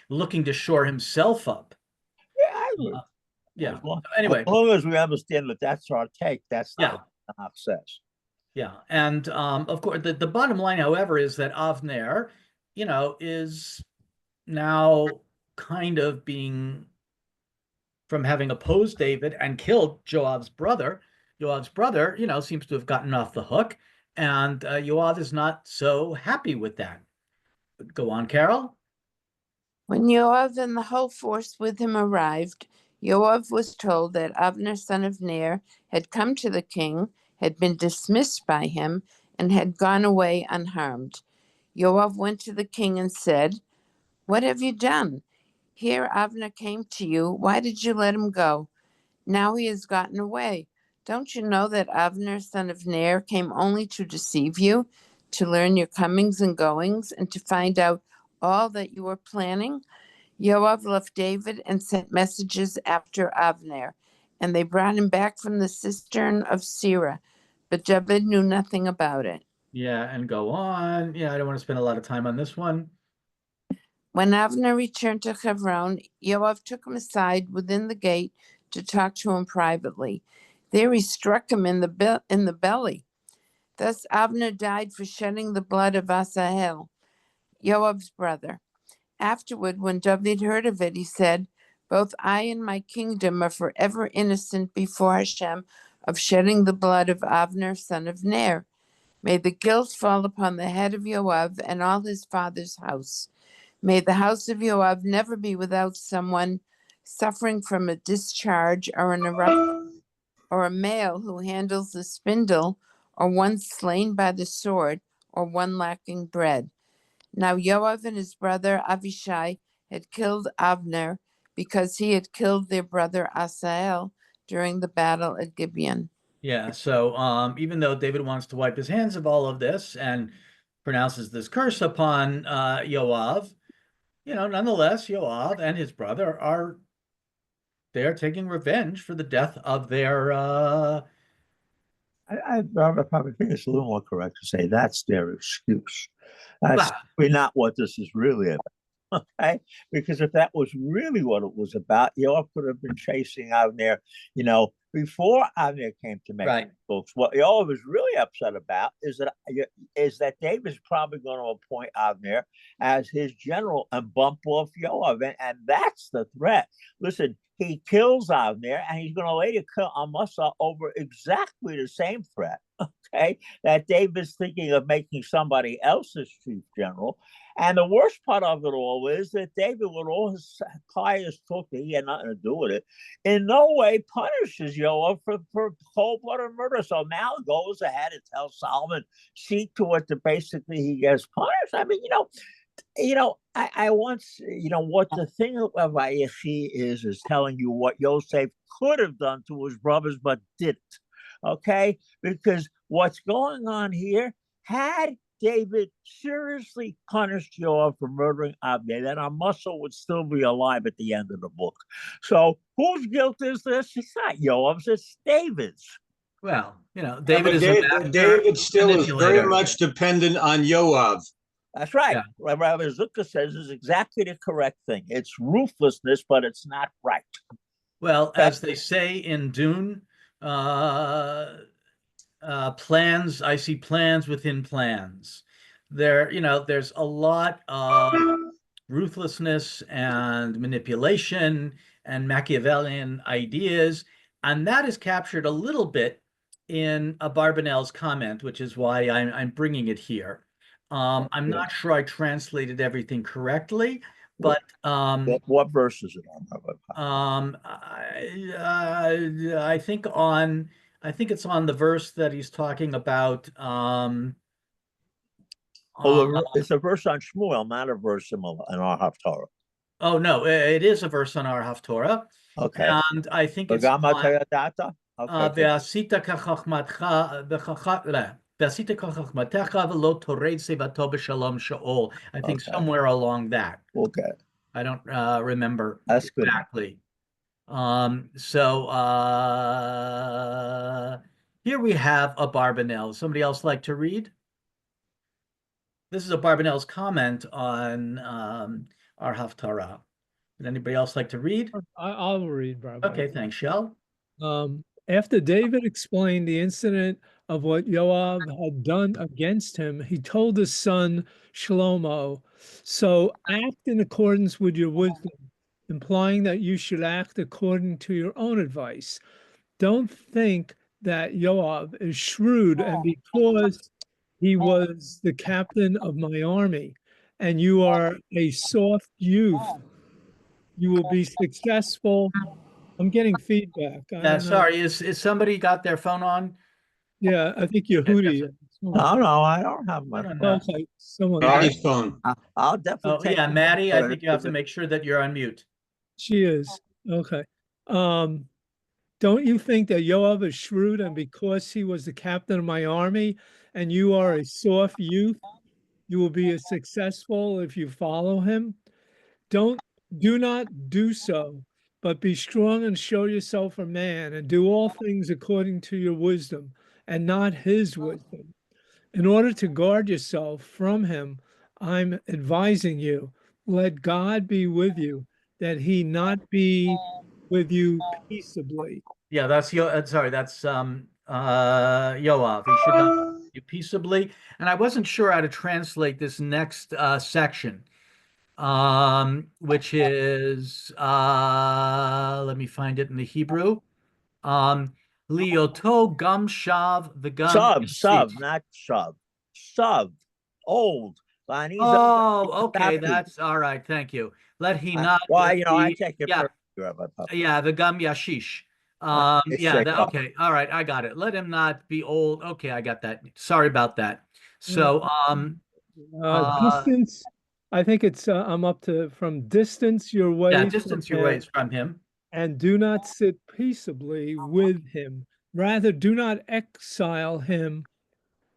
looking to shore himself up. Yeah, I agree. Yeah. As Anyway, long as we understand that that's our take, that's Yeah. not what Tanakh says. yeah, and of course, the bottom line, however, is that Avner, is now kind of being from having opposed David and killed Joab's brother. Joab's brother, seems to have gotten off the hook, and Joab is not so happy with that. Go on, Carol. When Joab and the whole force with him arrived, Joab was told that Abner, son of Ner, had come to the king, had been dismissed by him, and had gone away unharmed. Joab went to the king and said, "What have you done? Here Abner came to you. Why did you let him go? Now he has gotten away. Don't you know that Abner, son of Ner, came only to deceive you, to learn your comings and goings, and to find out all that you were planning?" Joab left David and sent messages after Abner, and they brought him back from the cistern of Sirah, but David knew nothing about it. Yeah, and go on. Yeah, I don't want to spend a lot of time on this one. When Abner returned to Hebron, Joab took him aside within the gate to talk to him privately. There he struck him in the belly. Thus Abner died for shedding the blood of Asahel, Joab's brother. Afterward, when David heard of it, he said, "Both I and my kingdom are forever innocent before Hashem of shedding the blood of Abner, son of Ner. May the guilt fall upon the head of Joab and all his father's house. May the house of Joab never be without someone suffering from a discharge or an eruption, or a male who handles the spindle, or one slain by the sword, or one lacking bread." Now Joab and his brother Avishai had killed Abner because he had killed their brother Asahel during the battle at Gibeon. Yeah, so even though David wants to wipe his hands of all of this and pronounces this curse upon Joab, nonetheless, Joab and his brother they're taking revenge for the death of their I probably think it's a little more correct to say that's their excuse. That's not what this is really about. Okay, because if that was really what it was about, Yoav could have been chasing Avner, before Avner came to make Right. books. What Yoav is really upset about is that David's probably going to appoint Avner as his general and bump off Yoav, and that's the threat. Listen, he kills Avner, and he's going to later kill Amasa over exactly the same threat. Okay, that David's thinking of making somebody else's chief general. And the worst part of it all is that David, with all his pious talk that he had nothing to do with it, in no way punishes Joab for cold-blooded murder. So now goes ahead and tells Solomon, see to it that basically he gets punished. I mean, I once, what the thing of Vayechi is telling you what Yosef could have done to his brothers, but didn't. Okay? Because what's going on here, had David seriously punished Joab for murdering Abner, then Amasa would still be alive at the end of the book. So whose guilt is this? It's not Joab's, it's David's. Well, David is David still is very much dependent on Joab. That's right. Yeah. Rabbi Zucker says is exactly the correct thing. It's ruthlessness, but it's not right. Well, as they say in Dune, plans, I see plans within plans. There's a lot of ruthlessness and manipulation and Machiavellian ideas, and that is captured a little bit in Barbanel's comment, which is why I'm bringing it here. I'm not sure I translated everything correctly, but what verse is it on? I think it's on the verse that he's talking about Uh, it's a verse on Shmuel, not a verse in our Haftarah. oh no, it is a verse on our Haftorah, Okay. and I think it's V'gam on hatayadata? Okay. Ve'asita kachachmatcha ve'asita kachachmatecha v'lo tored sevato b'shalom sha'ol. I think Okay. somewhere along that. Okay. I don't remember That's good. exactly. So here we have a Barbanel. Somebody else like to read? This is a Barbanel's comment on our Haftarah. Would anybody else like to read? I'll read, Rabbi. Okay, thanks, Shel. After David explained the incident of what Joab had done against him, he told his son Shlomo, "So act in accordance with your wisdom," implying that you should act according to your own advice. Don't think that Joab is shrewd, and because he was the captain of my army, and you are a soft youth, you will be successful. I'm getting feedback. I don't know. Sorry, is somebody got their phone on? Yeah, I think Yes, Yehudi. No, I don't have I my. don't know. Okay, someone. Maddie's phone. I'll definitely Oh, take. yeah, Maddie, I but think you have to make sure that you're on mute. She is. Okay. Don't you think that Joab is shrewd, and because he was the captain of my army and you are a soft youth, you will be successful if you follow him? Do not do so, but be strong and show yourself a man, and do all things according to your wisdom and not his wisdom. In order to guard yourself from him, I'm advising you, let God be with you, that he not be with you peaceably. Yeah, that's sorry, that's Yoav. He should not do peaceably. And I wasn't sure how to translate this next section, which is let me find it in the Hebrew. Lioto gum shav the gum Sub, not shove. Sub, old. Oh, okay, that's all right. Thank you. Let he not Well, I be, take it yeah, for yeah, the gum yashish. Yeah, okay, all right, I got it. Let him not be old. Okay, I got that. Sorry about that. So, Distance, I think it's, I'm up to from distance your yeah, way from distance your him, ways from him. and do not sit peaceably with him. Rather, do not exile him,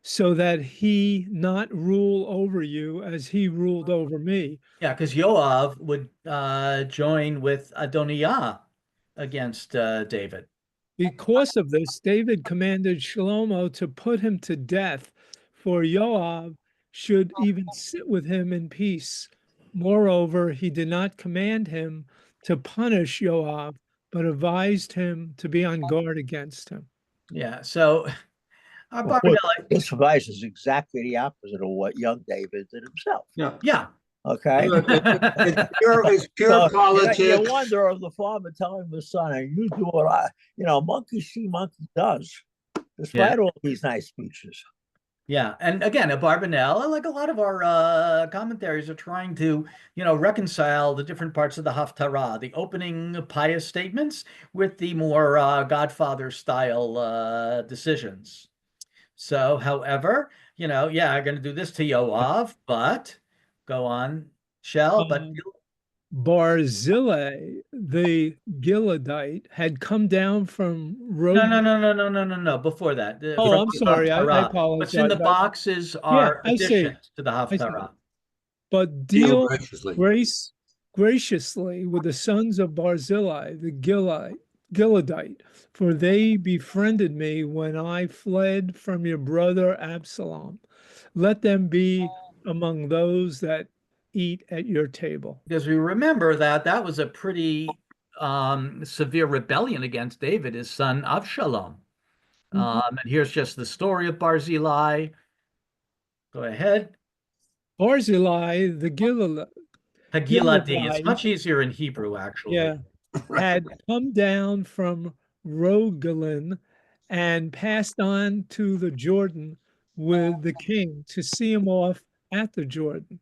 so that he not rule over you as he ruled over me. Yeah, because Yoav would join with Adoniah against David. Because of this, David commanded Shlomo to put him to death, for Joab should even sit with him in peace. Moreover, he did not command him to punish Joab, but advised him to be on guard against him. Yeah, so This advice is exactly the opposite of what young David did himself. Yeah. yeah. Okay. It's pure politics. You wonder of the father telling the son, and you do what monkey see, monkey does, despite all these nice speeches. Yeah, and again, a Barbanel, like a lot of our commentaries, are trying to, reconcile the different parts of the Haftarah, the opening pious statements with the more Godfather style decisions. So, however, yeah, I'm going to do this to Yoav, but go on, Shell, but Barzillai, the Gileadite, had come down from no. Before that, Oh, from I'm the sorry. I Haftarah. What's in the apologize. boxes Yeah, are I see. additions to the Haftarah. But Deal deal graciously. graciously with the sons of Barzillai, the Gileadite, for they befriended me when I fled from your brother Absalom. Let them be among those that eat at your table. Because we remember that was a pretty severe rebellion against David, his son Avshalom. And here's just the story of Barzillai. Go ahead. Barzillai, the Hagiladi. It's Gileadite, much easier in Hebrew, actually. yeah, had come down from Rogelim and passed on to the Jordan with the king to see him off at the Jordan.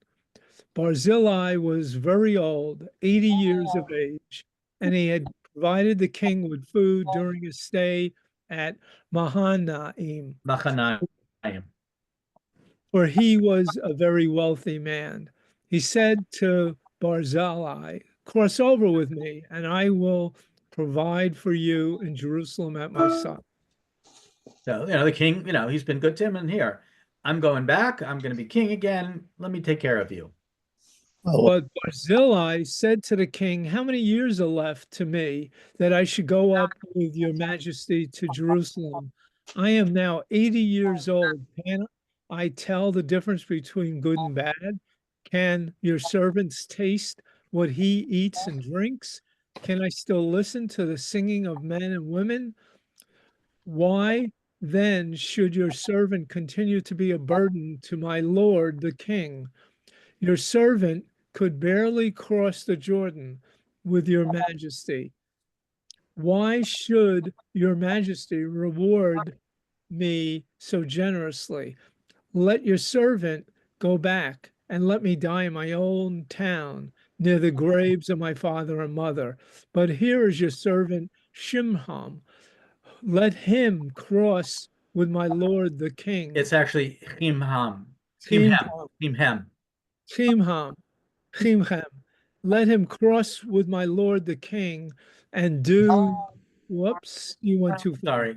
Barzillai was very old, 80 years of age, and he had provided the king with food during his stay at Mahanaim. Machanaim. for he was a very wealthy man. He said to Barzillai, cross over with me, and I will provide for you in Jerusalem at my side. So, the king, he's been good to him, and here, I'm going back. I'm going to be king again. Let me take care of you. But Barzillai said to the king, how many years are left to me that I should go up with your majesty to Jerusalem? I am now 80 years old. Can I tell the difference between good and bad? Can your servants taste what he eats and drinks? Can I still listen to the singing of men and women? Why then should your servant continue to be a burden to my lord the king? Your servant could barely cross the Jordan with your majesty. Why should your majesty reward me so generously? Let your servant go back and let me die in my own town near the graves of my father and mother. But here is your servant Shimham. Let him cross with my lord the king. It's actually Chimham. Chimham. Chimham. Chimham. Chimham. Let him cross with my lord the king and do, whoops, you went too far. Sorry.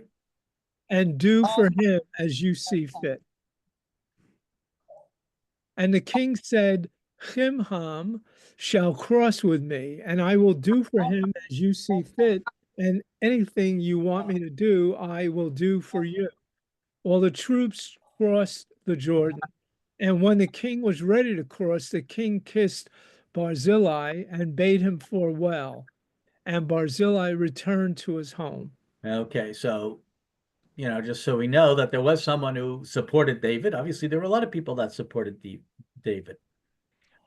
And do for him as you see fit. And the king said, Chimham shall cross with me, and I will do for him as you see fit, and anything you want me to do, I will do for you. All the troops crossed the Jordan, and when the king was ready to cross, the king kissed Barzillai and bade him farewell, and Barzillai returned to his home. Okay, so, just so we know that there was someone who supported David. Obviously, there were a lot of people that supported David.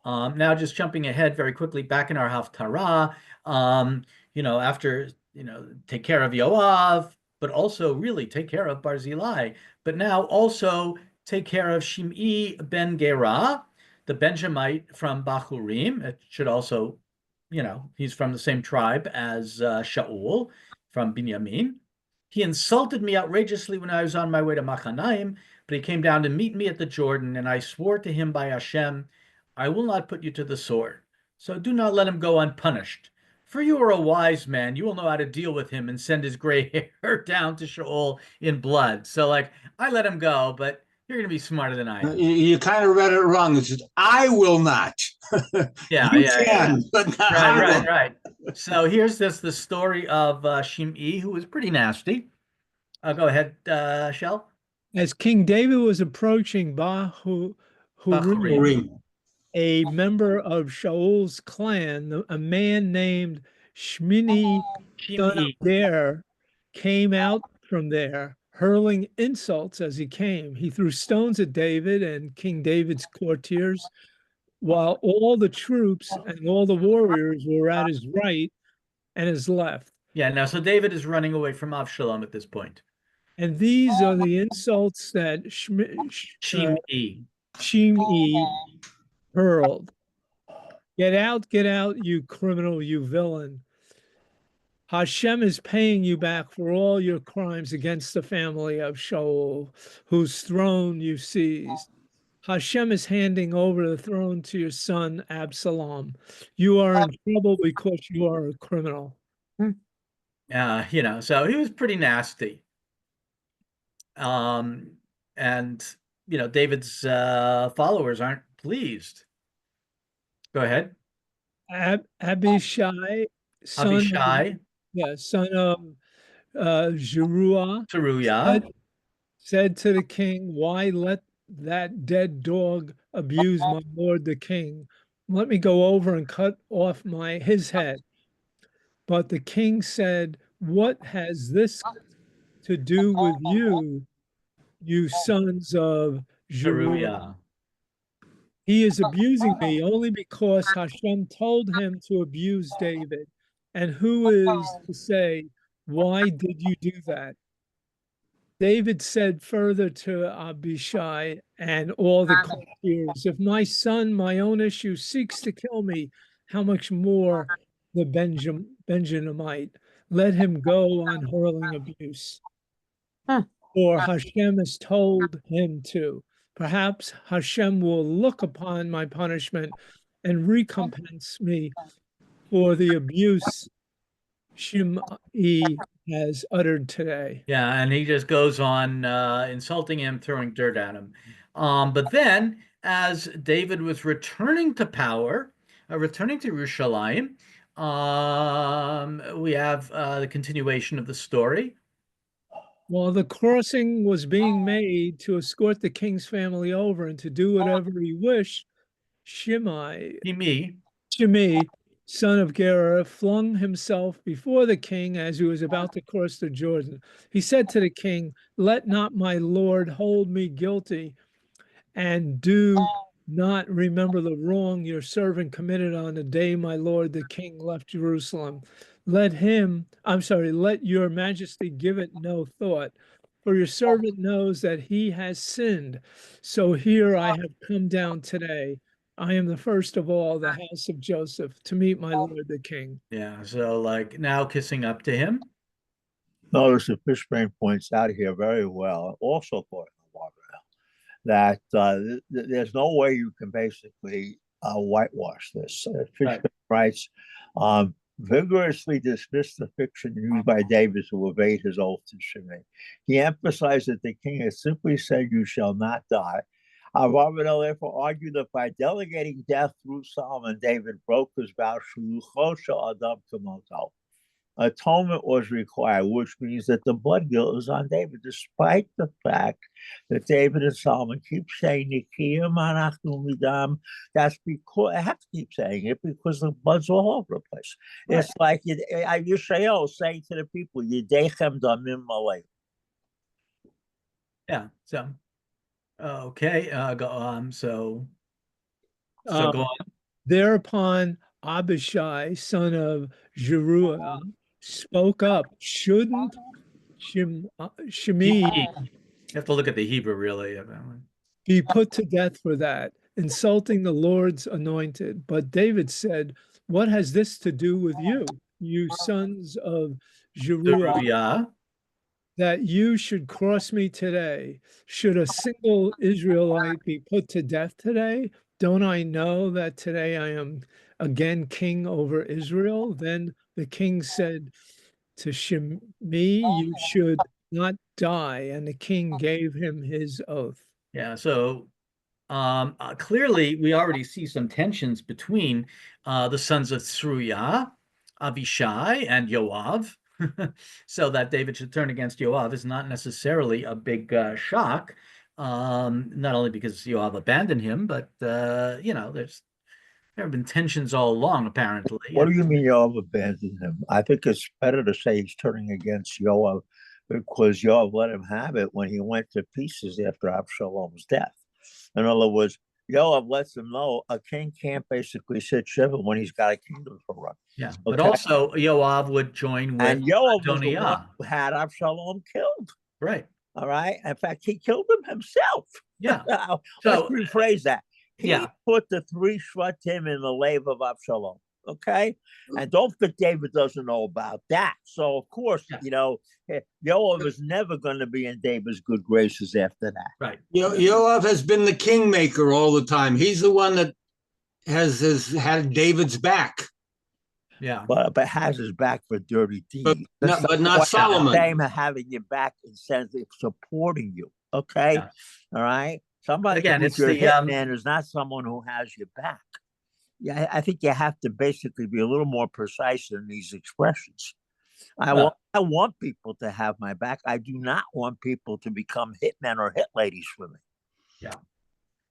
Now, just jumping ahead very quickly, back in our Haftarah, after, take care of Yoav, but also really take care of Barzillai. But now also take care of Shimei ben Gera, the Benjamite from Bahurim. It should also, he's from the same tribe as Shaul from Binyamin. He insulted me outrageously when I was on my way to Machanaim, but he came down to meet me at the Jordan, and I swore to him by Hashem, I will not put you to the sword. So do not let him go unpunished. For you are a wise man. You will know how to deal with him and send his gray hair down to Sheol in blood. So, I let him go, but you're going to be smarter than I am. You kind of read it wrong. It says, I will not. Yeah, You yeah, can, but not I will. Right. So here's the story of Shimei, who was pretty nasty. Go ahead, Shel. As King David was approaching Bahurim, Bahurim. a member of Shaul's clan, a man named Shmini, son of Ger, came out from there, hurling insults as he came. He threw stones at David and King David's courtiers, while all the troops and all the warriors were at his right and his left. Yeah, now, so David is running away from Avshalom at this point. And these are the insults that Shimei hurled. Get out, you criminal, you villain. Hashem is paying you back for all your crimes against the family of Shaul, whose throne you seized. Hashem is handing over the throne to your son, Absalom. You are in trouble because you are a criminal. So he was pretty nasty. And, David's followers aren't pleased. Go ahead. Abishai, son of Zeruiah, said to the king, why let that dead dog abuse my lord the king? Let me go over and cut off his head. But the king said, what has this to do with you, you sons of Zeruiah? He is abusing me only because Hashem told him to abuse David. And who is to say, why did you do that? David said further to Abishai and all the courtiers, if my son, my own issue, seeks to kill me, how much more the Benjamite? Let him go on hurling abuse. For Hashem has told him to. Perhaps Hashem will look upon my punishment and recompense me for the abuse Shimei has uttered today. Yeah, and he just goes on insulting him, throwing dirt at him. But then, as David was returning to power, returning to Yerushalayim, we have the continuation of the story. While the crossing was being made to escort the king's family over and to do whatever he wished, Shimei, son of Gera, flung himself before the king as he was about to cross the Jordan. He said to the king, "Let not my lord hold me guilty, and do not remember the wrong your servant committed on the day my lord the king left Jerusalem. Let your majesty give it no thought, for your servant knows that he has sinned. So here I have come down today. I am the first of all the house of Joseph to meet my lord the king." Yeah, so like now kissing up to him. Notice the Fishbrain points out here very well, also according to Barbara, that there's no way you can basically whitewash this. Fishbrain writes, vigorously dismissed the fiction used by David to evade his oath to Shimei. He emphasized that the king had simply said, "You shall not die." Avraham therefore argued that by delegating death through Solomon, David broke his vow. Atonement was required, which means that the blood guilt is on David, despite the fact that David and Solomon keep saying, that's because I have to keep saying it because the blood's all over the place. Right. It's like Yisrael saying to the people, Yidechem damim malay. Yeah, so okay, go on. So go on. Thereupon Abishai, son of Zeruiah, spoke up. Shouldn't Shimei You have to look at the Hebrew, really. be put to death for that, insulting the Lord's anointed? But David said, "What has this to do with you, you sons of Zeruiah, that you should cross me today? Should a single Israelite be put to death today? Don't I know that today I am again king over Israel?" Then the king said to Shimei, "You should not die." And the king gave him his oath. Yeah, so clearly we already see some tensions between the sons of Zeruiah, Abishai, and Yoav. So that David should turn against Yoav is not necessarily a big shock, not only because Yoav abandoned him, but there have been tensions all along, apparently. What do you mean Yoav abandoned him? I think it's better to say he's turning against Yoav because Yoav let him have it when he went to pieces after Absalom's death. In other words, Yoav lets him know a king can't basically sit shiva when he's got a kingdom to run. Yeah, but also Yoav would join with and Yoav was the Adoniah. one who had Absalom killed. Right. All right. In fact, he killed him himself. Yeah. Let's rephrase that. He put the 3 shvatim in the lave of Absalom. Okay. And don't forget, David doesn't know about that. So, of course, Yoav is never going to be in David's good graces after that. Right. Yoav has been the kingmaker all the time. He's the one that has had David's back. Yeah. But has his back for dirty deeds. But not Solomon. Same having your back in the sense of supporting you. Okay. Yeah. All right. Somebody who's your hitman is not someone who has your back. Yeah, I think you have to basically be a little more precise in these expressions. I want people to have my back. I do not want people to become hitmen or hit ladies for me. Yeah.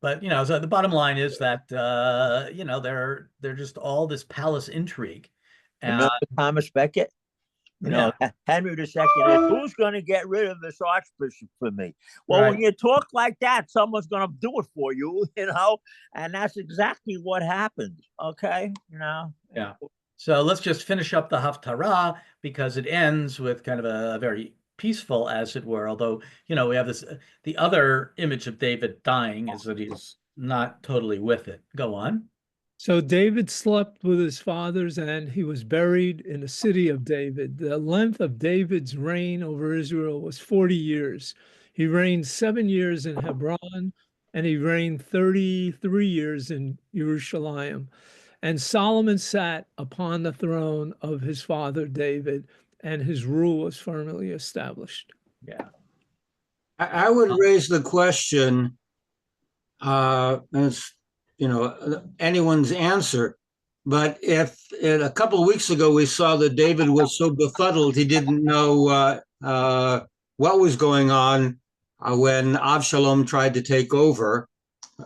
But, so the bottom line is that, they're just all this palace intrigue. Remember Thomas Becket? Henry II is, who's going to get rid of this archbishop for me? Well, when you talk like that, someone's going to do it for you, and that's exactly what happened. Okay. Yeah. So let's just finish up the Haftarah because it ends with kind of a very peaceful, as it were. Although, we have the other image of David dying is that he's not totally with it. Go on. So David slept with his fathers, and he was buried in the city of David. The length of David's reign over Israel was 40 years. He reigned 7 years in Hebron and he reigned 33 years in Jerusalem. And Solomon sat upon the throne of his father David, and his rule was firmly established. Yeah. I would raise the question, and it's, anyone's answer. But if a couple of weeks ago we saw that David was so befuddled he didn't know what was going on when Avshalom tried to take over,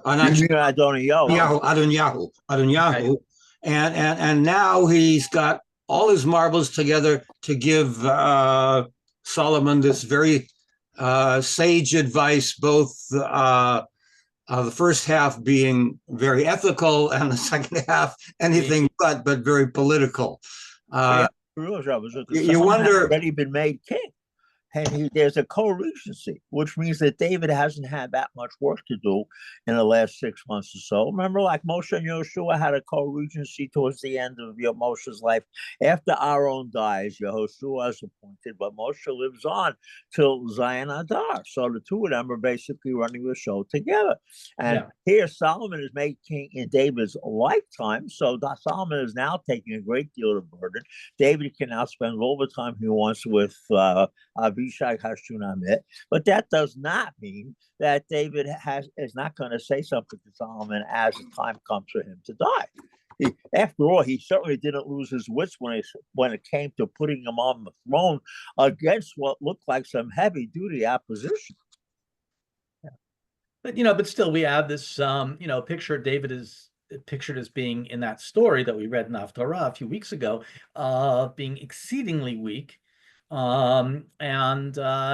Adonyahu, Right. and now he's got all his marbles together to give Solomon this very sage advice, both the first half being very ethical and the second half anything but very political. You wonder, already been made king. And there's a co-regency, which means that David hasn't had that much work to do in the last 6 months or so. Remember, like Moshe and Yehoshua had a co-regency towards the end of Moshe's life. After Aaron dies, Yehoshua is appointed, but Moshe lives on till Zion Adar. So the two of them are basically running the show together. And here Solomon is made king in David's lifetime. So Solomon is now taking a great deal of burden. David can now spend all the time he wants with but that does not mean that David is not going to say something to Solomon as the time comes for him to die. After all, he certainly didn't lose his wits when it came to putting him on the throne against what looked like some heavy-duty opposition. But still, we have this picture. David is pictured as being in that story that we read in Torah a few weeks ago, being exceedingly weak. And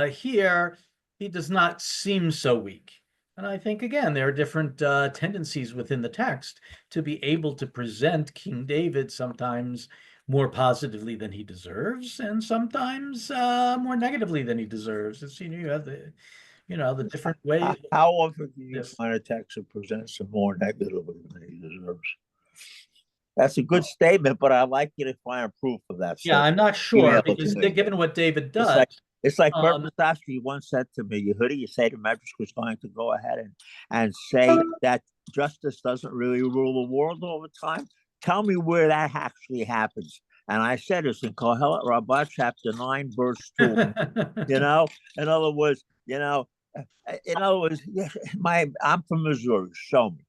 here he does not seem so weak. And I think, again, there are different tendencies within the text to be able to present King David sometimes more positively than he deserves, and sometimes more negatively than he deserves. It's, you have the different ways. How often do you find a text that presents him more negatively than he deserves? That's a good statement, but I'd like you to find proof of that. Yeah, I'm not sure, because given what David does. It's like Bert Bastowski once said to me, Yehudi, you say the Medrash was going to go ahead and say that justice doesn't really rule the world all the time. Tell me where that actually happens. And I said it's in Kohelet Rabbah, chapter 9, verse 2. In other words, I'm from Missouri. Show me.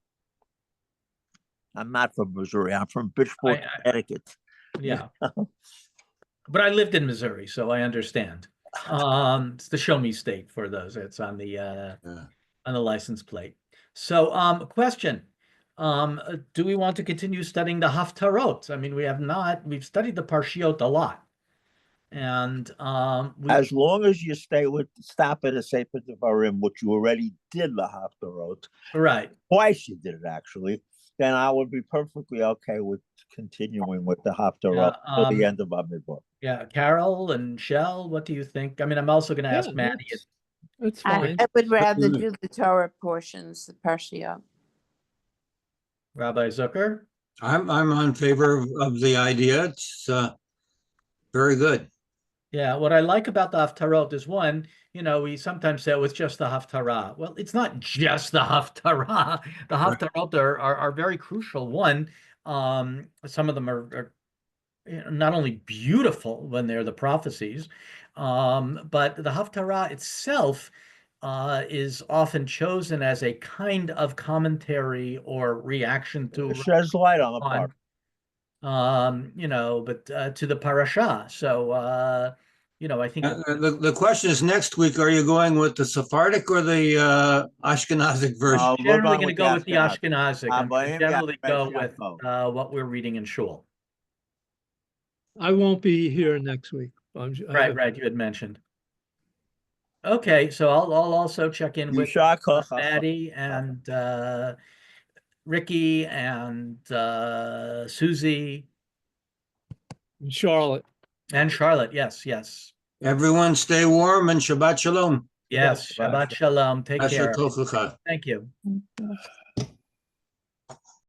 I'm not from Missouri. I'm from Bridgeport, Connecticut. Yeah. But I lived in Missouri, so I understand. It's the show me state for those. It's on the license plate. So question. Do we want to continue studying the Haftarot? I mean, we've studied the Parshiot a lot. And as long as you stop at a Sefer Devarim, which you already did the Haftarot. Right. Twice you did it, actually. Then I would be perfectly okay with continuing with the Haftarot till the end of Bamidbar. Yeah, Carol and Shell, what do you think? I mean, I'm also going to ask Maddie. It's fine. I would rather do the Torah portions, the Parshiot. Rabbi Zucker? I'm on favor of the idea. It's very good. Yeah, what I like about the Haftarot is, one, we sometimes say, it's just the Haftarah. Well, it's not just the Haftarah. The Haftarot are very crucial. One, some of them are not only beautiful when they're the prophecies, but the Haftarah itself is often chosen as a kind of commentary or reaction to sheds light on the part. But to the parasha. So I think the question is, next week, are you going with the Sephardic or the Ashkenazic version? I'm generally going to go with the Ashkenazic. I'm going to generally go with what we're reading in shul. I won't be here next week. Right. You had mentioned. Okay, so I'll also check in with Maddie and Ricky and Susie. And Charlotte. And Charlotte, yes. Everyone stay warm and Shabbat Shalom. Yes, Shabbat Shalom. Take care. Thank you.